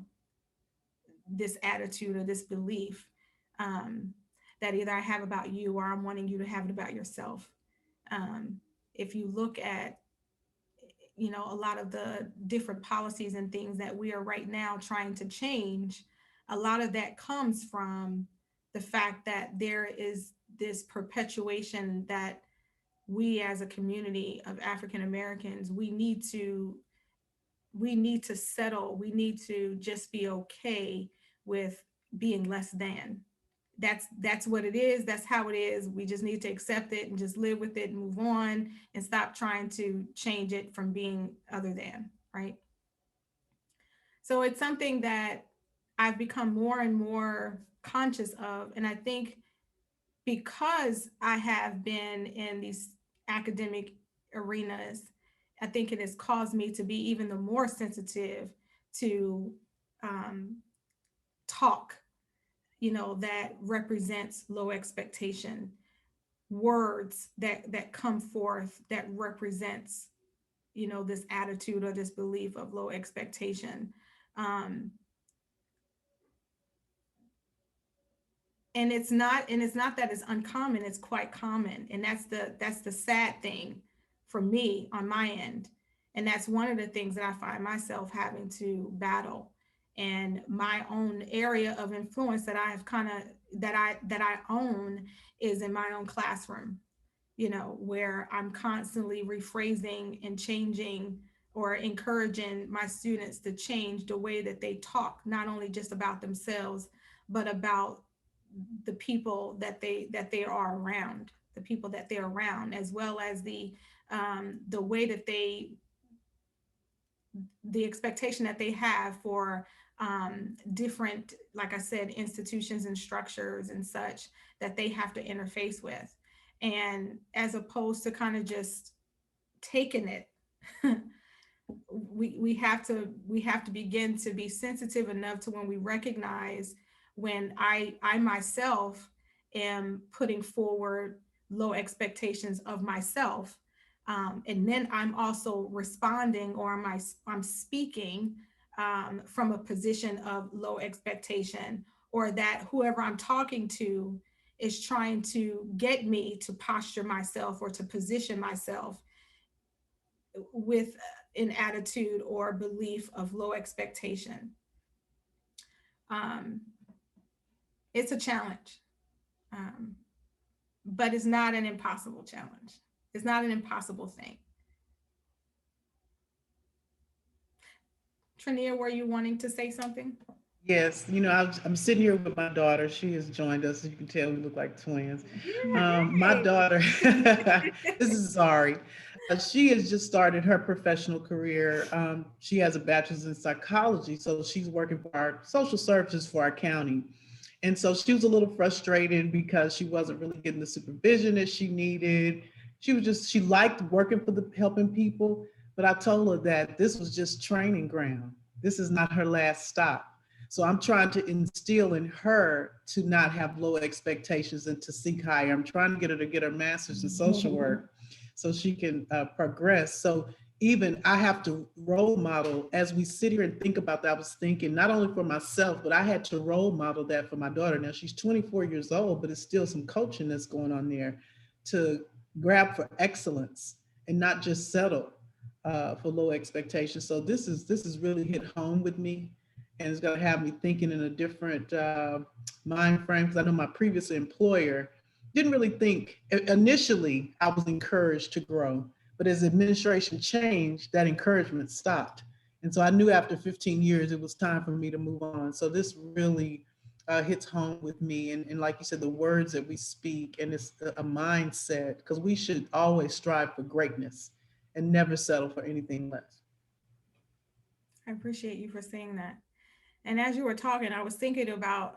this attitude or this belief, um, that either I have about you or I'm wanting you to have it about yourself. um, if you look at, you know, a lot of the different policies and things that we are right now trying to change, a lot of that comes from the fact that there is this perpetuation that we as a community of African Americans, we need to settle, we need to just be okay with being less than. That's what it is, that's how it is. We just need to accept it and just live with it and move on, and stop trying to change it from being other than, right? So it's something that I've become more and more conscious of. And I think because I have been in these academic arenas, I think it has caused me to be even the more sensitive to um, talk, you know, that represents low expectation, words that come forth that represents, you know, this attitude or this belief of low expectation. Um, and it's not that it's uncommon, it's quite common, and that's the sad thing for me on my end. And that's one of the things that I find myself having to battle. And my own area of influence that I have kind of, that I own, is in my own classroom, you know, where I'm constantly rephrasing and changing, or encouraging my students to change the way that they talk, not only just about themselves, but about the people that they are around, the people that they're around, as well as the way that the expectation that they have for different, like I said, institutions and structures and such that they have to interface with. And as opposed to kind of just taking it, we have to begin to be sensitive enough to when we recognize when I myself am putting forward low expectations of myself, and then I'm also responding, or I'm speaking from a position of low expectation, or that whoever I'm talking to is trying to get me to posture myself or to position myself with an attitude or belief of low expectation. Um, it's a challenge, um, but it's not an impossible challenge. It's not an impossible thing. Trania, were you wanting to say something? Yes, I'm sitting here with my daughter. She has joined us. As you can tell, we look like twins. Yeah, My hey. daughter, this is sorry. She has just started her professional career. She has a bachelor's in psychology, so she's working for our social services for our county. And so she was a little frustrated because she wasn't really getting the supervision that she needed. She liked working for the helping people, but I told her that this was just training ground. This is not her last stop. So I'm trying to instill in her to not have low expectations and to seek higher. I'm trying to get her to get her master's in social work so she can progress. So even I have to role model as we sit here and think about that. I was thinking not only for myself, but I had to role model that for my daughter. Now she's 24 years old, but it's still some coaching that's going on there to grab for excellence and not just settle for low expectations. So this is really hit home with me, and it's going to have me thinking in a different mind frame, because I know my previous employer didn't really think. Initially I was encouraged to grow, but as administration changed, that encouragement stopped. And so I knew after 15 years it was time for me to move on. So this really hits home with me. And like you said, the words that we speak, and it's a mindset, because we should always strive for greatness and never settle for anything less. I appreciate you for saying that. And as you were talking, I was thinking about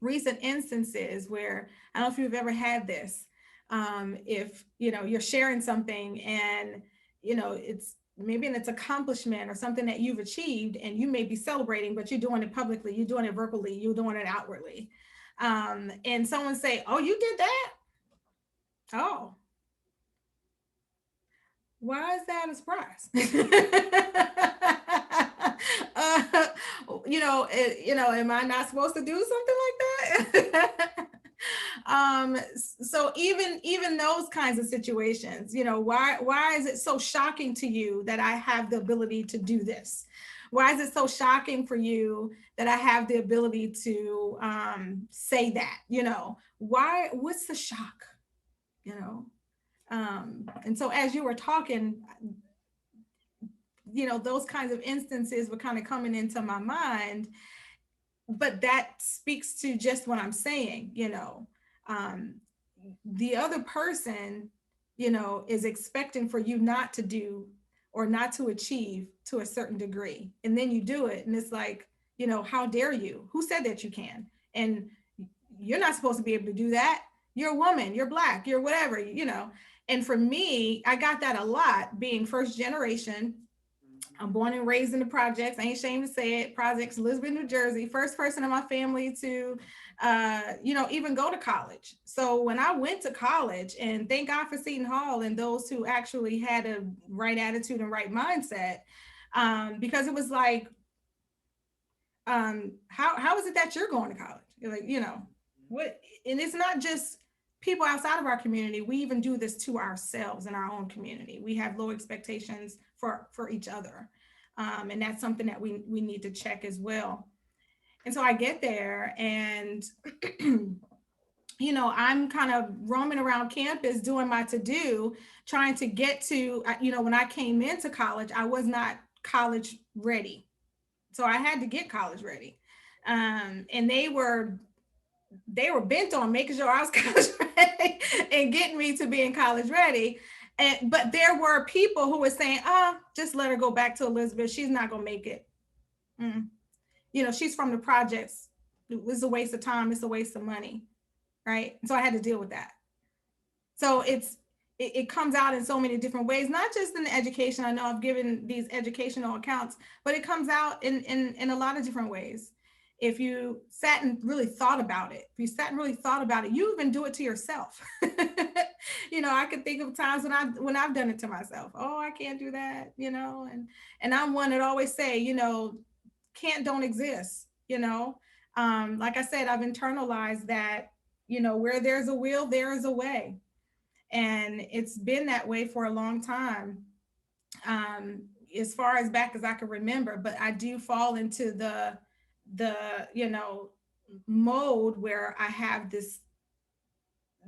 recent instances where I don't know if you've ever had this. If you're sharing something and it's maybe it's accomplishment or something that you've achieved and you may be celebrating, but you're doing it publicly, you're doing it verbally, you're doing it outwardly. And someone say, "Oh, you did that? Oh, why is that a surprise?" uh, am I not supposed to do something like that? So even those kinds of situations, why is it so shocking to you that I have the ability to do this? Why is it so shocking for you that I have the ability to say that? What's the shock? You know, and so as you were talking, those kinds of instances were kind of coming into my mind, but that speaks to just what I'm saying. Um, the other person, is expecting for you not to do or not to achieve to a certain degree. And then you do it. And it's like, how dare you? Who said that you can? And you're not supposed to be able to do that. You're a woman, you're Black, you're whatever. And for me, I got that a lot being first generation. I'm born and raised in the projects. I ain't ashamed to say it. Projects, Elizabeth, New Jersey. First person in my family to, even go to college. So when I went to college, and thank God for Seton Hall and those who actually had a right attitude and right mindset, because it was like, how is it that you're going to college? You're like, what? And it's not just people outside of our community. We even do this to ourselves in our own community. We have low expectations for each other, and that's something that we need to check as well. And so I get there, and I'm kind of roaming around campus doing my to do, trying to get to, when I came into college, I was not college ready, so I had to get college ready. And they were bent on making sure I was college ready and getting me to being college ready. But there were people who were saying, "Oh, just let her go back to Elizabeth. She's not gonna make it. Mm. She's from the projects. It's a waste of time. It's a waste of money." Right. So I had to deal with that. So it comes out in so many different ways, not just in the education. I know I've given these educational accounts, but it comes out in a lot of different ways. If you sat and really thought about it, you even do it to yourself. I could think of times when I've done it to myself. Oh, I can't do that, and I'm one that always say, can't, don't exist. Like I said, I've internalized that, where there's a will, there is a way. And it's been that way for a long time, as far as back as I can remember. But I do fall into the mode where I have this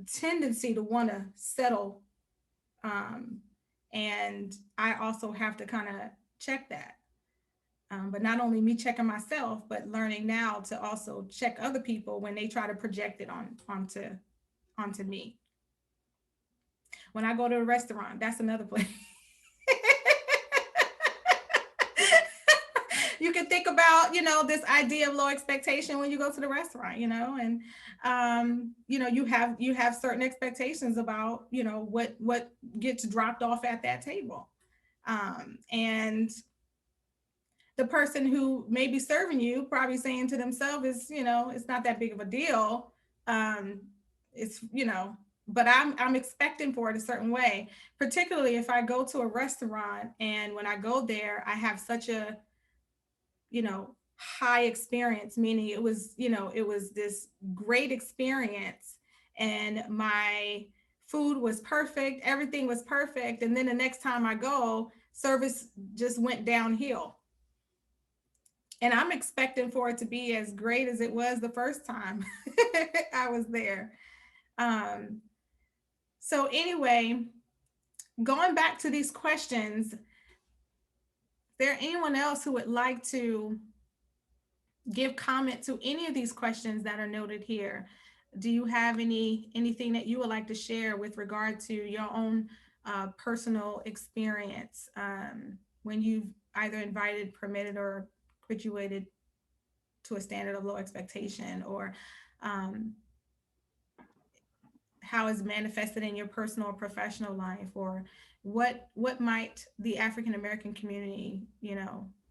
tendency to want to settle, and I also have to kind of check that. But not only me checking myself, but learning now to also check other people when they try to project it onto me. When I go to a restaurant, that's another place. You can think about, this idea of low expectation when you go to the restaurant, and you have certain expectations about, what gets dropped off at that table. And the person who may be serving you probably saying to themselves is, it's not that big of a deal. It's, but I'm expecting for it a certain way, particularly if I go to a restaurant and when I go there, I have such a, high experience, meaning it was this great experience and my food was perfect, everything was perfect. And then the next time I go, service just went downhill. And I'm expecting for it to be as great as it was the first time I was there. So anyway, going back to these questions, is there anyone else who would like to give comment to any of these questions that are noted here? Do you have anything that you would like to share with regard to your own personal experience when you've either invited, permitted, or graduated to a standard of low expectation, or how it's manifested in your personal or professional life, or what might the African American community,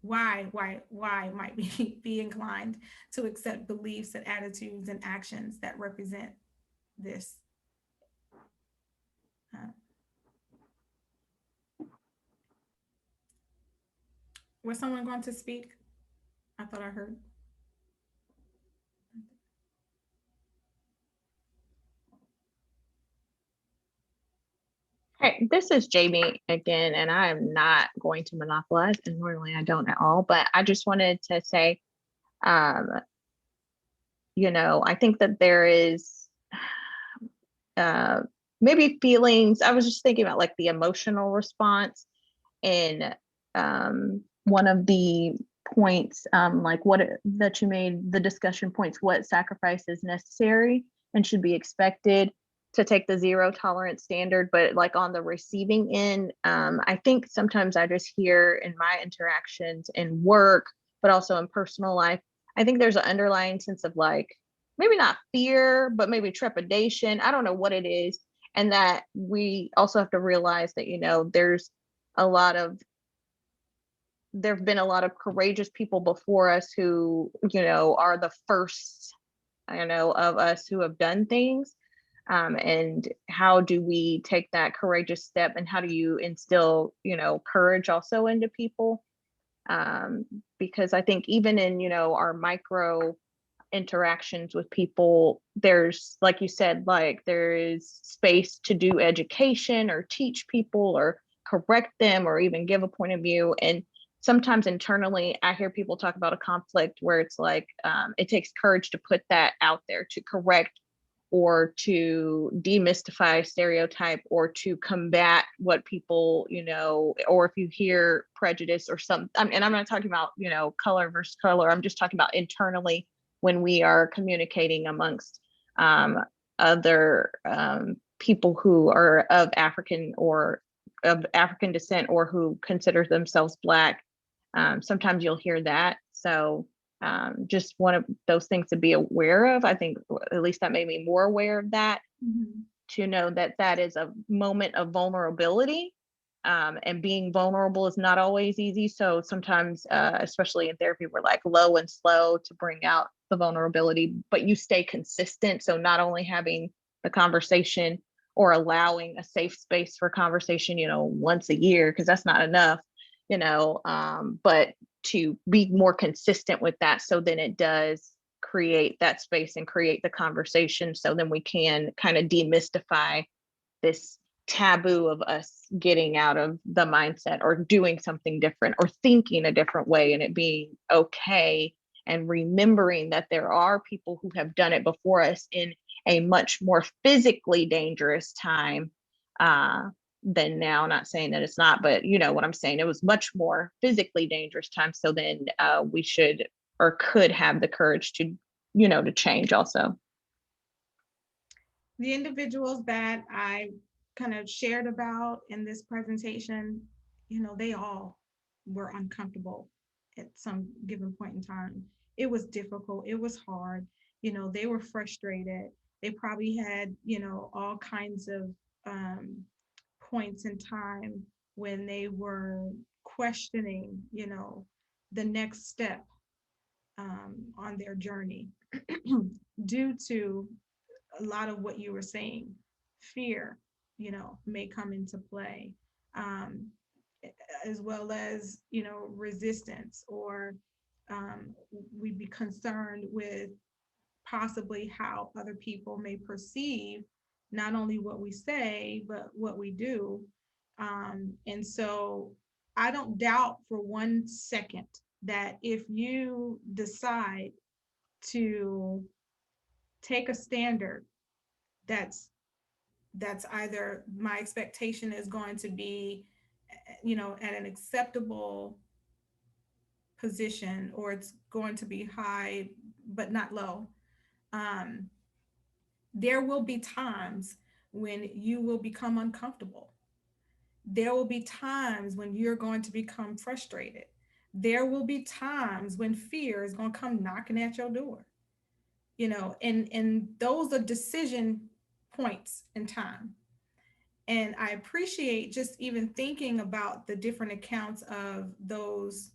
why might be inclined to accept beliefs and attitudes and actions that represent this? Was someone going to speak? I thought I heard. Hey, this is Jamie again, and I am not going to monopolize, and normally I don't at all, but I just wanted to say, I think that there is maybe feelings. I was just thinking about like the emotional response in one of the points, like that you made, the discussion points, what sacrifice is necessary and should be expected to take the zero tolerance standard, but like on the receiving end, I think sometimes I just hear in my interactions in work, but also in personal life, I think there's an underlying sense of like, maybe not fear, but maybe trepidation. I don't know what it is. And that we also have to realize that, there's there have been a lot of courageous people before us who, are the first, of us who have done things. And how do we take that courageous step, and how do you instill, courage also into people? Because I think even in, our micro interactions with people, there's, like you said, like there is space to do education or teach people or correct them or even give a point of view. And sometimes internally, I hear people talk about a conflict where it's like, it takes courage to put that out there, to correct or to demystify a stereotype or to combat what people, or if you hear prejudice or something, and I'm not talking about, color versus color, I'm just talking about internally when we are communicating amongst other people who are of African descent or who consider themselves Black. Sometimes you'll hear that. So just one of those things to be aware of. I think at least that made me more aware of that, to know that that is a moment of vulnerability. And being vulnerable is not always easy. So sometimes, especially in therapy, we're like low and slow to bring out the vulnerability, but you stay consistent. So not only having the conversation or allowing a safe space for conversation, once a year, because that's not enough, but to be more consistent with that. So then it does create that space and create the conversation. So then we can kind of demystify this taboo of us getting out of the mindset or doing something different or thinking a different way, and it being okay, and remembering that there are people who have done it before us in a much more physically dangerous time, than now. Not saying that it's not, but you know what I'm saying. It was much more physically dangerous time. So then we should or could have the courage to, you know, to change also. The individuals that I kind of shared about in this presentation, you know, they all were uncomfortable at some given point in time. It was difficult. It was hard. You know, they were frustrated. They probably had, you know, all kinds of points in time when they were questioning, you know, the next step on their journey due to a lot of what you were saying. Fear, you know, may come into play, um, as well as, you know, resistance, or we'd be concerned with possibly how other people may perceive not only what we say, but what we do. And so I don't doubt for 1 second that if you decide to take a standard that's either my expectation is going to be, you know, at an acceptable position, or it's going to be high but not low. um, there will be times when you will become uncomfortable. There will be times when you're going to become frustrated. There will be times when fear is going to come knocking at your door, you know, and those are decision points in time. And I appreciate just even thinking about the different accounts of those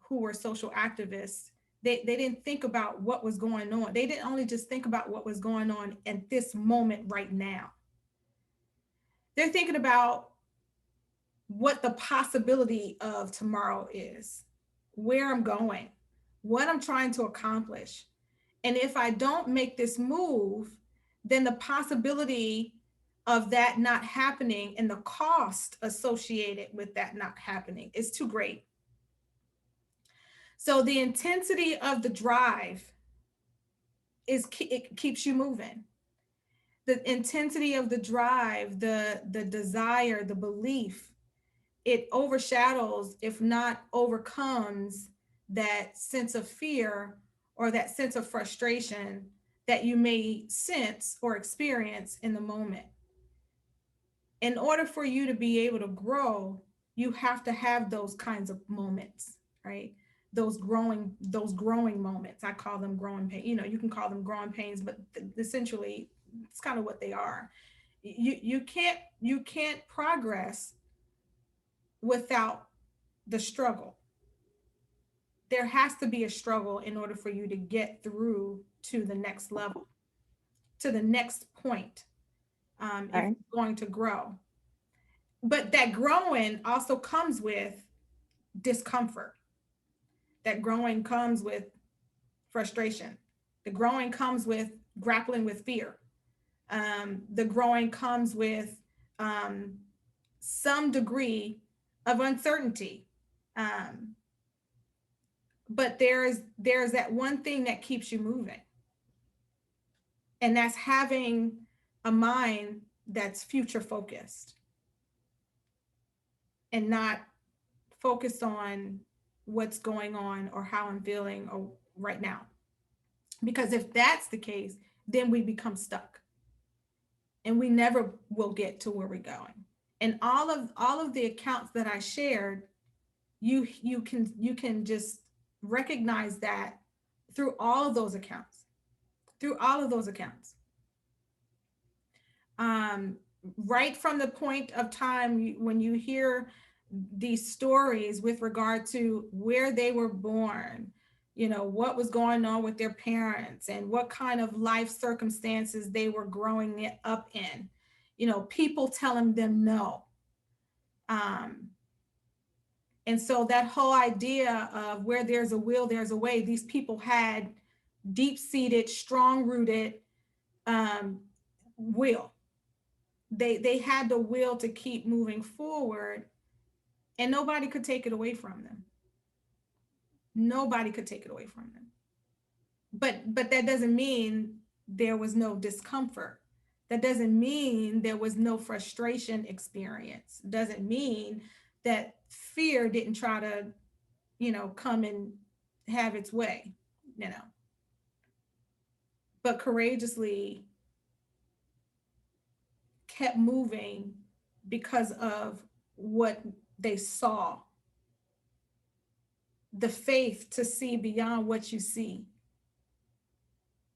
who were social activists. They didn't think about what was going on. They didn't only just think about what was going on at this moment right now. They're thinking about what the possibility of tomorrow is, where I'm going, what I'm trying to accomplish. And if I don't make this move, then the possibility of that not happening and the cost associated with that not happening is too great. So the intensity of the drive it keeps you moving. The intensity of the drive, the desire, the belief, it overshadows, if not overcomes, that sense of fear or that sense of frustration that you may sense or experience in the moment. In order for you to be able to grow, you have to have those kinds of moments, right? Those growing moments. I call them growing pain. You know, you can call them growing pains, but essentially it's kind of what they are. You can't progress without the struggle. There has to be a struggle in order for you to get through to the next level, to the next point, if Okay. you're going to grow. But that growing also comes with discomfort. That growing comes with frustration. The growing comes with grappling with fear. The growing comes with some degree of uncertainty. Um, but there's that one thing that keeps you moving, and that's having a mind that's future focused and not focused on what's going on or how I'm feeling or right now. Because if that's the case, then we become stuck and we never will get to where we're going. And all of the accounts that I shared, you can just recognize that through all of those accounts, through all of those accounts. Um, right from the point of time when you hear these stories with regard to where they were born, you know, what was going on with their parents and what kind of life circumstances they were growing up in, you know, people telling them no. Um, and so that whole idea of where there's a will, there's a way, these people had deep-seated, strong-rooted will. They had the will to keep moving forward, and nobody could take it away from them. Nobody could take it away from them. But that doesn't mean there was no discomfort. That doesn't mean there was no frustration experience. Doesn't mean that fear didn't try to, come and have its way, you know. But courageously kept moving because of what they saw, the faith to see beyond what you see.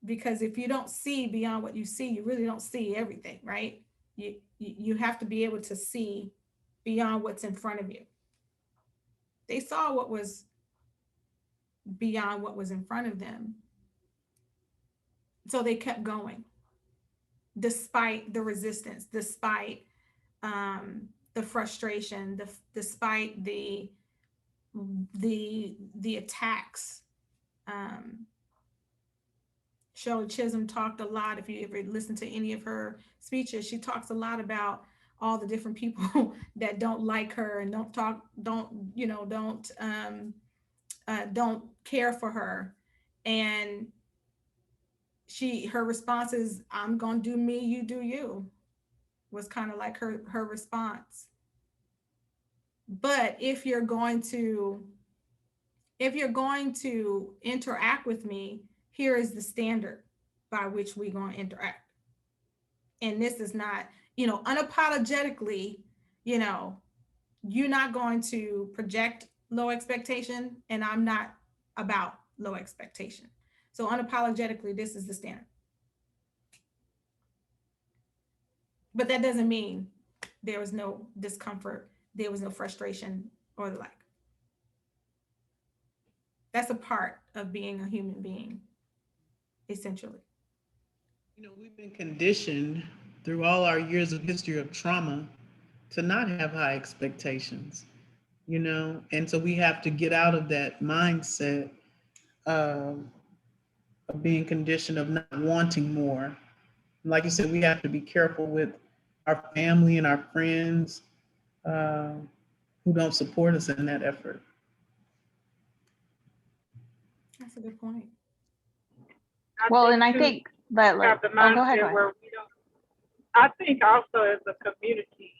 Because if you don't see beyond what you see, you really don't see everything, right? You have to be able to see beyond what's in front of you. They saw what was beyond what was in front of them. So they kept going despite the resistance, despite the frustration, despite the attacks. Shirley Chisholm talked a lot. If you ever listen to any of her speeches, she talks a lot about all the different people that don't like her and don't care for her. And her response is, "I'm gonna do me, you do you," was kind of like her response. But if you're going to interact with me, here is the standard by which we're going to interact. And this is not, unapologetically, you're not going to project low expectation, and I'm not about low expectation. So unapologetically, this is the standard. But that doesn't mean there was no discomfort, there was no frustration or the like. That's a part of being a human being, essentially. We've been conditioned through all our years of history of trauma to not have high expectations, and so we have to get out of that mindset of being conditioned of not wanting more. Like you said, we have to be careful with our family and our friends uh, who don't support us in that effort. That's a good point. I think that, like, have the mindset where we don't. I think also as a community,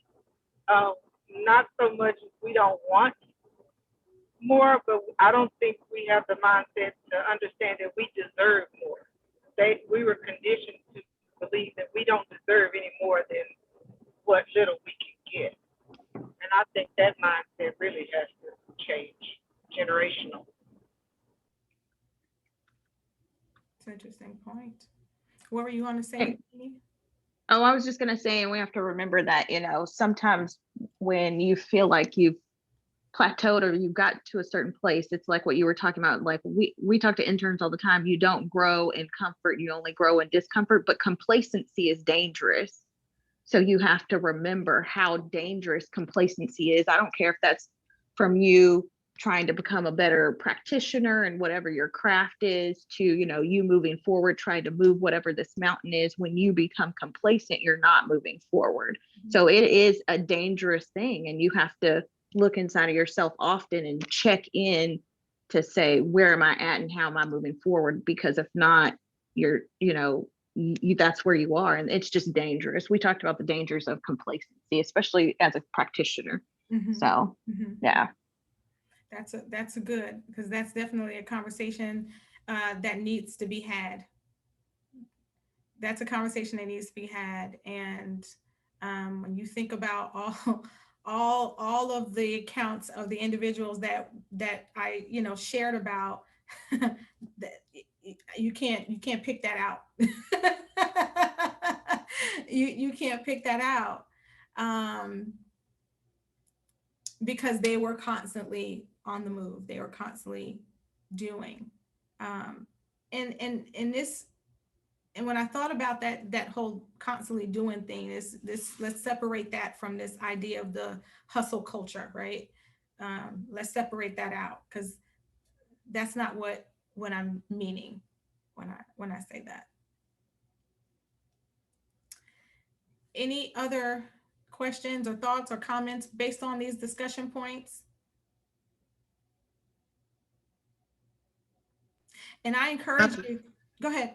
not so much we don't want more, but I don't think we have the mindset to understand that we deserve more. We were conditioned to believe that we don't deserve any more than what little we can get. And I think that mindset really has to change, generational. It's an interesting point. What were you going to say? Oh, I was just going to say, and we have to remember that, sometimes when you feel like you've plateaued or you got to a certain place, it's like what you were talking about. Like we talk to interns all the time. You don't grow in comfort, you only grow in discomfort, but complacency is dangerous. So you have to remember how dangerous complacency is. I don't care if that's from you trying to become a better practitioner and whatever your craft is, to you moving forward, trying to move whatever this mountain is. When you become complacent, you're not moving forward. So it is a dangerous thing, and you have to look inside of yourself often and check in to say, where am I at and how am I moving forward? Because if not, you're that's where you are, and it's just dangerous. We talked about the dangers of complacency, especially as a practitioner. So yeah, that's a good, because that's definitely a conversation that needs to be had. That's a conversation that needs to be had. And when you think about all of the accounts of the individuals that I shared about, that you can't pick that out. you can't pick that out, because they were constantly on the move. They were constantly doing, and this. And when I thought about that whole constantly doing thing, is this, let's separate that from this idea of the hustle culture, right? Let's separate that out, because that's not what I'm meaning when I say that. Any other questions or thoughts or comments based on these discussion points? And I encourage you, go ahead.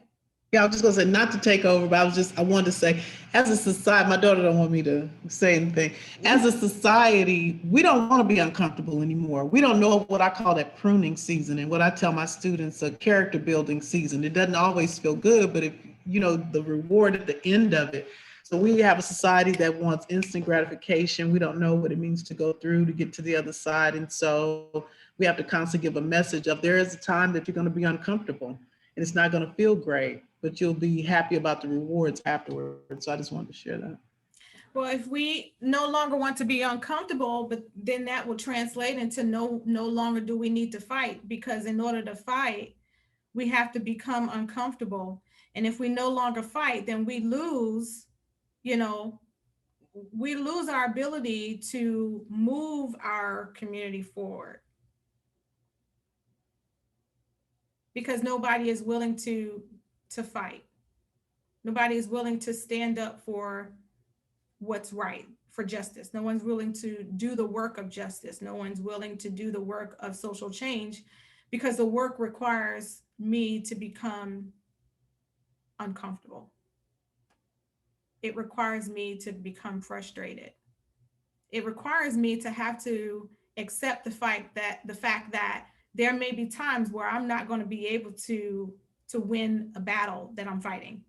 Yeah, I was just gonna say, not to take over, but I wanted to say, as a society, my daughter don't want me to say anything. As a society, we don't want to be uncomfortable anymore. We don't know what I call that pruning season, and what I tell my students, a character building season. It doesn't always feel good, but if you know the reward at the end of it. So we have a society that wants instant gratification. We don't know what it means to go through to get to the other side, and so we have to constantly give a message of there is a time that you're going to be uncomfortable and it's not going to feel great, but you'll be happy about the rewards afterwards. So I just wanted to share that. Well, if we no longer want to be uncomfortable, but then that will translate into no longer do we need to fight, because in order to fight, we have to become uncomfortable. And if we no longer fight, then we lose, you know, we lose our ability to move our community forward, because nobody is willing to fight. Nobody is willing to stand up for what's right, for justice. No one's willing to do the work of justice. No one's willing to do the work of social change, because the work requires me to become uncomfortable. It requires me to become frustrated. It requires me to have to accept the fact that there may be times where I'm not going to be able to win a battle that I'm fighting.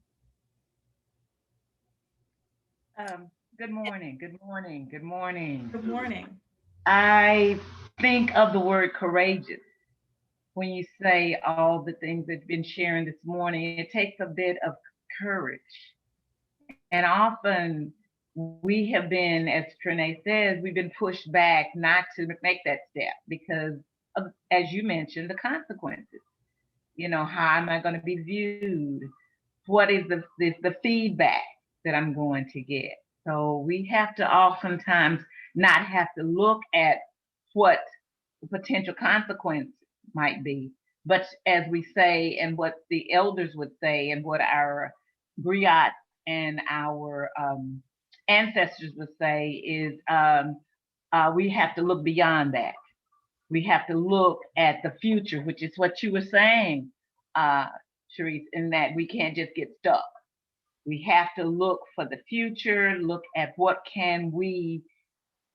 Good morning, good morning, good morning. Good morning. I think of the word courageous when you say all the things that you've been sharing this morning. It takes a bit of courage. And often we have been, as Trinae says, we've been pushed back not to make that step because of, as you mentioned, the consequences. You know, how am I going to be viewed? What is the feedback that I'm going to get? So we have to oftentimes not have to look at what the potential consequence might be, but as we say, and what the elders would say, and what our griots and our ancestors would say is we have to look beyond that. We have to look at the future, which is what you were saying, uh, Sherece, in that we can't just get stuck. We have to look for the future, look at what can we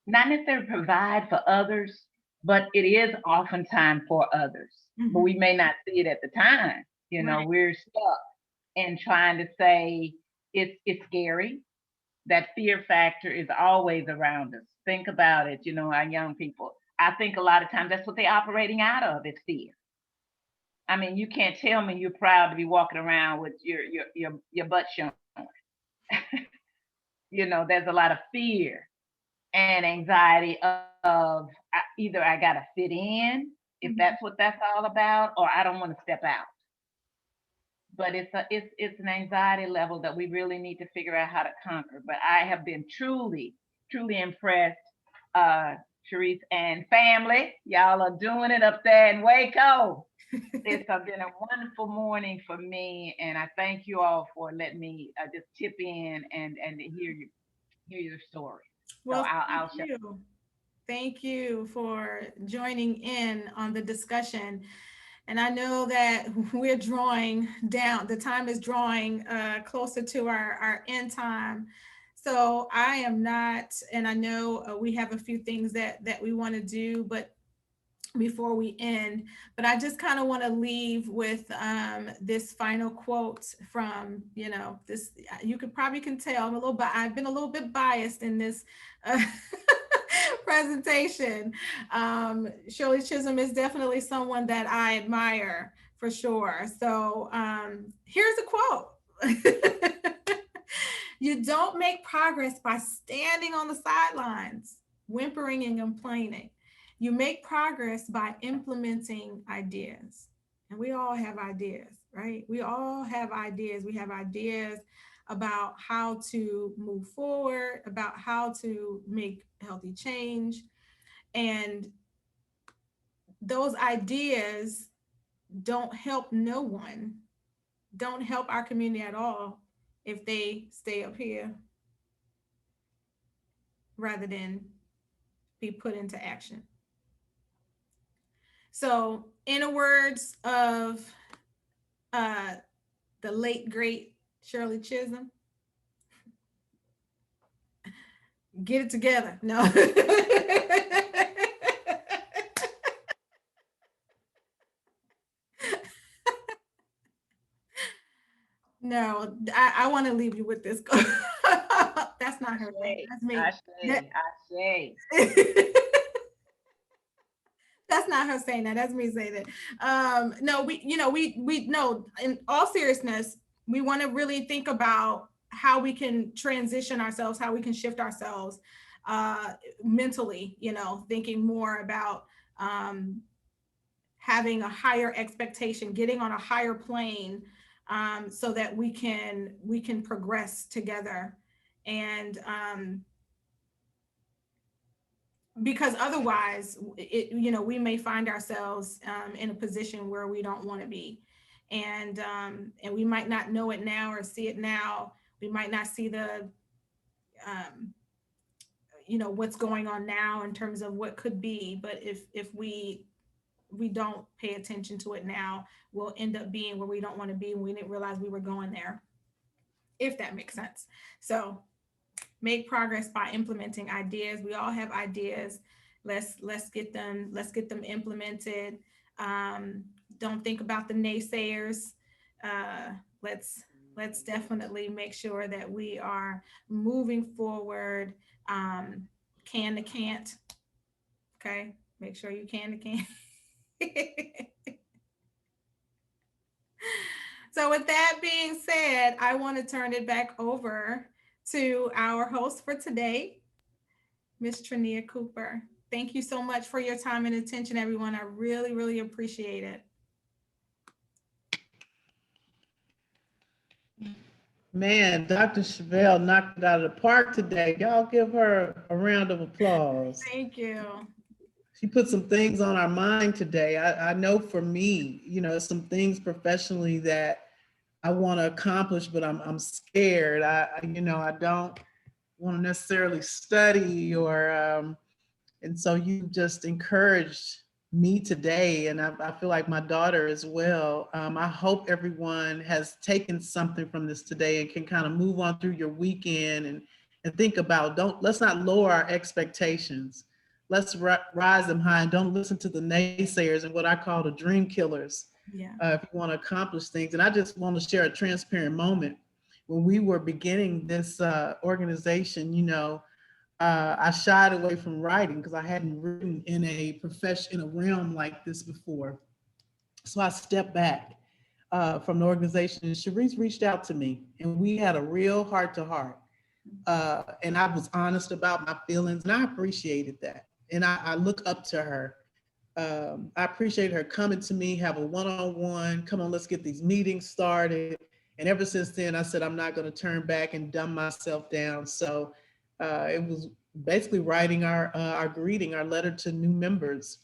not necessarily provide for others, but it is oftentimes for others. But Mhm. we may not see it at the time. You know, Right. we're stuck in trying to say it's scary. That fear factor is always around us. Think about it, you know, our young people. I think a lot of times that's what they're operating out of is fear. I mean, you can't tell me you're proud to be walking around with your butt showing. You know, there's a lot of fear and anxiety of either I gotta fit in, if Mhm. that's what that's all about, or I don't want to step out. But it's an anxiety level that we really need to figure out how to conquer. But I have been truly impressed, uh, Sherece and family. Y'all are doing it up there in Waco. It's been a wonderful morning for me, and I thank you all for letting me just tip in and to hear your story. So Well, thank I'll shut. you. Thank you for joining in on the discussion. And I know that we're drawing down, the time is drawing closer to our end time. So I am not, and I know we have a few things that we want to do, but before we end, but I just kind of want to leave with this final quote from, this, you could probably can tell I've been a little bit biased in this presentation. Shirley Chisholm is definitely someone that I admire for sure. So here's a quote. You don't make progress by standing on the sidelines, whimpering and complaining. You make progress by implementing ideas. And we all have ideas, right? We all have ideas. We have ideas about how to move forward, about how to make healthy change. And those ideas don't help no one, don't help our community at all if they stay up here rather than be put into action. So, in the words of uh, the late great Shirley Chisholm. Get it together. No. No, I want to leave you with this. That's not her name. That's me. Ashe. That's not her saying that. That's me saying that. No, we know, in all seriousness, we want to really think about how we can transition ourselves, how we can shift ourselves mentally, thinking more about having a higher expectation, getting on a higher plane, so that we can progress together. And because otherwise we may find ourselves in a position where we don't want to be, and we might not know it now or see it now. We might not see the what's going on now in terms of what could be, but if we don't pay attention to it now, we'll end up being where we don't want to be, and we didn't realize we were going there, if that makes sense. So make progress by implementing ideas. We all have ideas. Let's get them implemented. Don't think about the naysayers. Let's definitely make sure that we are moving forward. Can to can't. Okay, make sure you can to can't. So with that being said, I want to turn it back over to our host for today, Ms. Trania Cooper. Thank you so much for your time and attention, everyone. I really, really appreciate it. Man, Dr. Shavel knocked it out of the park today. Y'all give her a round of applause. Thank you. She put some things on our mind today. I know for me, some things professionally that I want to accomplish, but I'm scared. I don't want to necessarily study and so you just encouraged me today, and I feel like my daughter as well. I hope everyone has taken something from this today and can kind of move on through your weekend and think about, let's not lower our expectations. Let's rise them high, and don't listen to the naysayers and what I call the dream killers. Yeah. If you want to accomplish things. And I just want to share a transparent moment. When we were beginning this organization, I shied away from writing because I hadn't written in a profession, in a realm like this before. So I stepped back from the organization, and Sherece reached out to me, and we had a real heart-to-heart. And I was honest about my feelings, and I appreciated that. And I look up to her. I appreciate her coming to me, have a one-on-one, come on, let's get these meetings started. And ever since then, I said, I'm not going to turn back and dumb myself down. So it was basically writing our greeting, our letter to new members.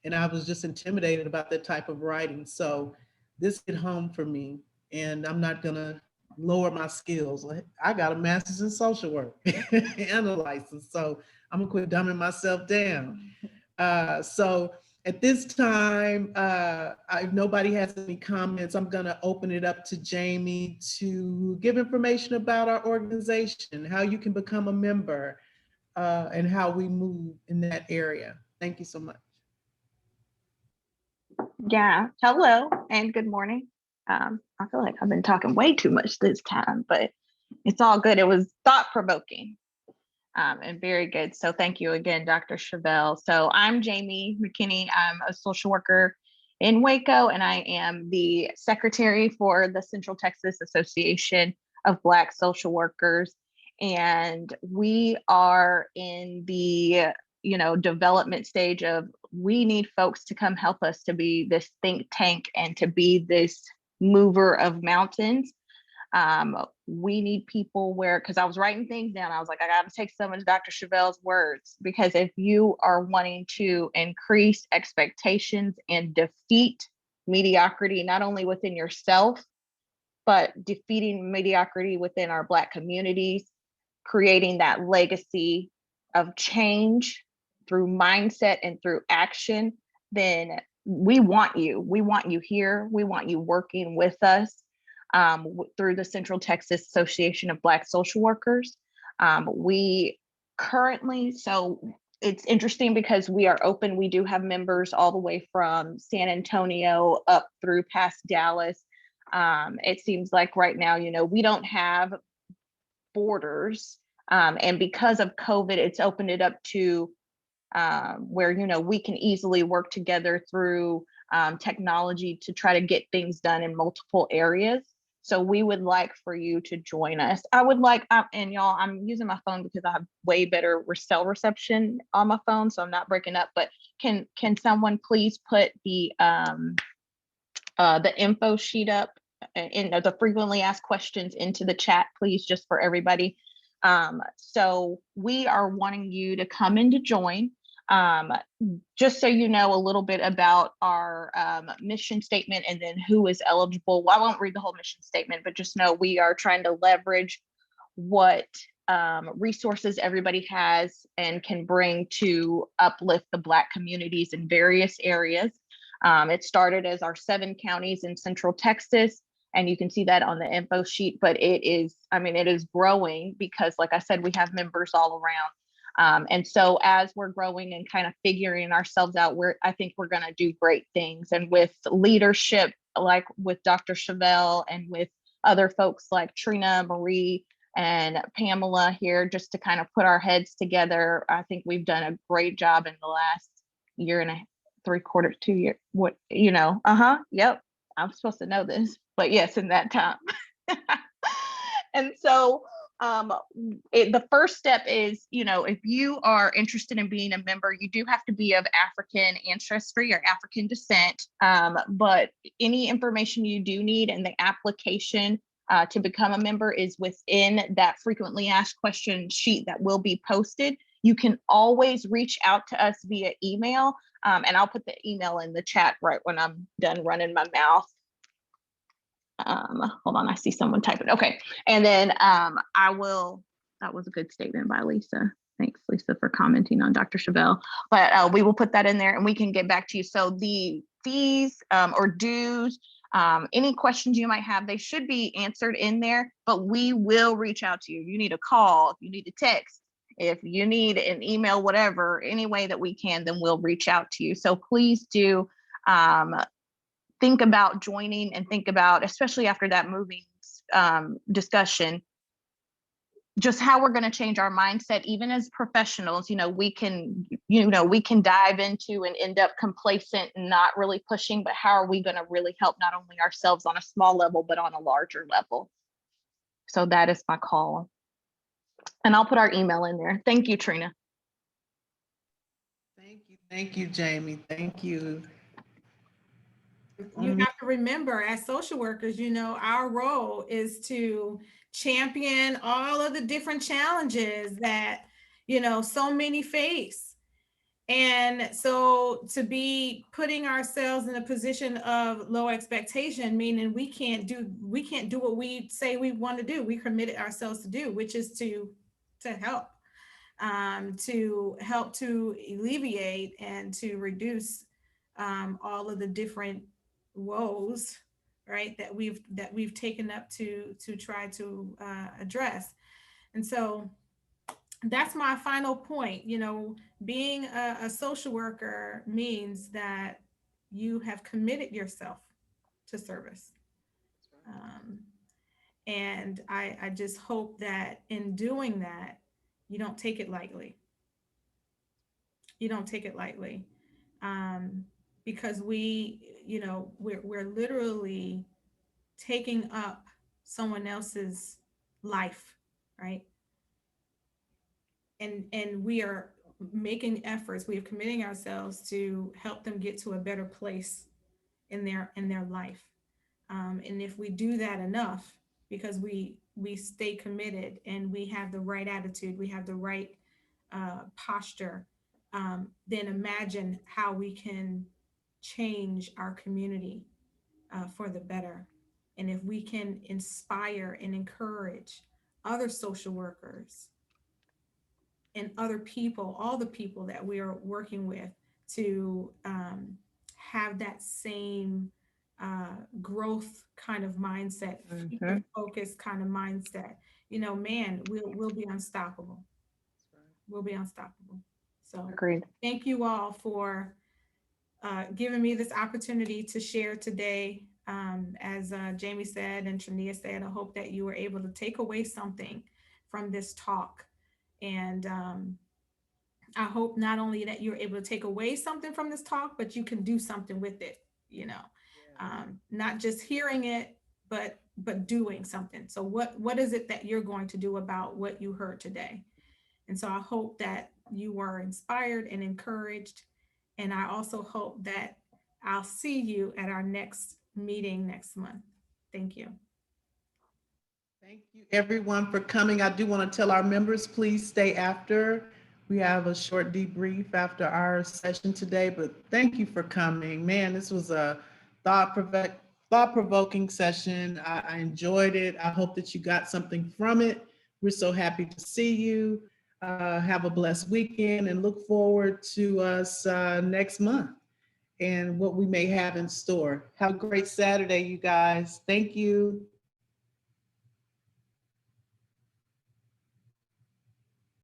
And I was just intimidated about that type of writing. So this hit home for me, and I'm not going to lower my skills. I got a master's in social work and a license. So I'm going to quit dumbing myself down. So at this time, if nobody has any comments, I'm going to open it up to Jamie to give information about our organization, how you can become a member, and how we move in that area. Thank you so much. Yeah, hello and good morning. I feel like I've been talking way too much this time, but it's all good. It was thought-provoking. And very good. So thank you again, Dr. Shavel. So I'm Jamie McKinney. I'm a social worker in Waco, and I am the secretary for the Central Texas Association of Black Social Workers. And we are in the development stage of, we need folks to come help us to be this think tank and to be this mover of mountains. We need people because I was writing things down. I was like, I got to take some of Dr. Shavel's words, because if you are wanting to increase expectations and defeat mediocrity, not only within yourself, but defeating mediocrity within our Black communities, creating that legacy of change through mindset and through action, then we want you. We want you here. We want you working with us. through the Central Texas Association of Black Social Workers. We currently, so it's interesting because we are open. We do have members all the way from San Antonio up through past Dallas. It seems like right now, we don't have borders. And because of COVID, it's opened it up to where, we can easily work together through technology to try to get things done in multiple areas. So we would like for you to join us. I would like, and y'all, I'm using my phone because I have way better cell reception on my phone, so I'm not breaking up. But can someone please put the info sheet up in the frequently asked questions into the chat, please, just for everybody. So we are wanting you to come in to join. Just so you know a little bit about our mission statement and then who is eligible. Well, I won't read the whole mission statement, but just know we are trying to leverage what resources everybody has and can bring to uplift the Black communities in various areas. It started as our 7 counties in Central Texas, and you can see that on the info sheet, but it is growing because, like I said, we have members all around. And so as we're growing and kind of figuring ourselves out, I think we're going to do great things. And with leadership, like with Dr. Shavel and with other folks like Trina, Marie, and Pamela here, just to kind of put our heads together, I think we've done a great job in the last year and 3/4, 2 years. Yep. I'm supposed to know this, but yes, in that time. And so the first step is, if you are interested in being a member, you do have to be of African ancestry or African descent. But any information you do need in the application to become a member is within that frequently asked question sheet that will be posted. You can always reach out to us via email. And I'll put the email in the chat right when I'm done running my mouth. Hold on, I see someone typing. Okay. And then that was a good statement by Lisa. Thanks, Lisa, for commenting on Dr. Shavel. But we will put that in there and we can get back to you. So the fees or dues, any questions you might have, they should be answered in there, but we will reach out to you. If you need a call, if you need a text, if you need an email, whatever, any way that we can, then we'll reach out to you. So please do think about joining and think about, especially after that moving discussion, just how we're going to change our mindset. Even as professionals, we can dive into and end up complacent and not really pushing, but how are we going to really help not only ourselves on a small level, but on a larger level? So that is my call. And I'll put our email in there. Thank you, Trina. Thank you, Jamie. Thank you. You have to remember, as social workers, our role is to champion all of the different challenges that, so many face. And so to be putting ourselves in a position of low expectation, meaning we can't do what we say we want to do. We committed ourselves to do, which is to help to alleviate and to reduce all of the different woes, right, that we've taken up to try to address. And so that's my final point. Being a social worker means that you have committed yourself to service. And I just hope that in doing that, you don't take it lightly. You don't take it lightly. Because we're literally taking up someone else's life, right? And we are making efforts. We are committing ourselves to help them get to a better place in their life. And if we do that enough, because we stay committed and we have the right attitude, we have the right posture, then imagine how we can change our community for the better. And if we can inspire and encourage other social workers and other people, all the people that we are working with, to have that same growth kind of mindset, future focused kind of mindset, man, we'll be unstoppable. We'll be unstoppable. So Agreed. thank you all for giving me this opportunity to share today. As Jamie said and Trania said, I hope that you were able to take away something from this talk. And I hope not only that you're able to take away something from this talk, but you can do something with it, not just hearing it, but doing something. So what is it that you're going to do about what you heard today? And so I hope that you were inspired and encouraged. And I also hope that I'll see you at our next meeting next month. Thank you. Thank you, everyone, for coming. I do want to tell our members, please stay after. We have a short debrief after our session today, but thank you for coming. Man, this was a thought-provoking session. I enjoyed it. I hope that you got something from it. We're so happy to see you. Have a blessed weekend and look forward to us next month and what we may have in store. Have a great Saturday, you guys. Thank you.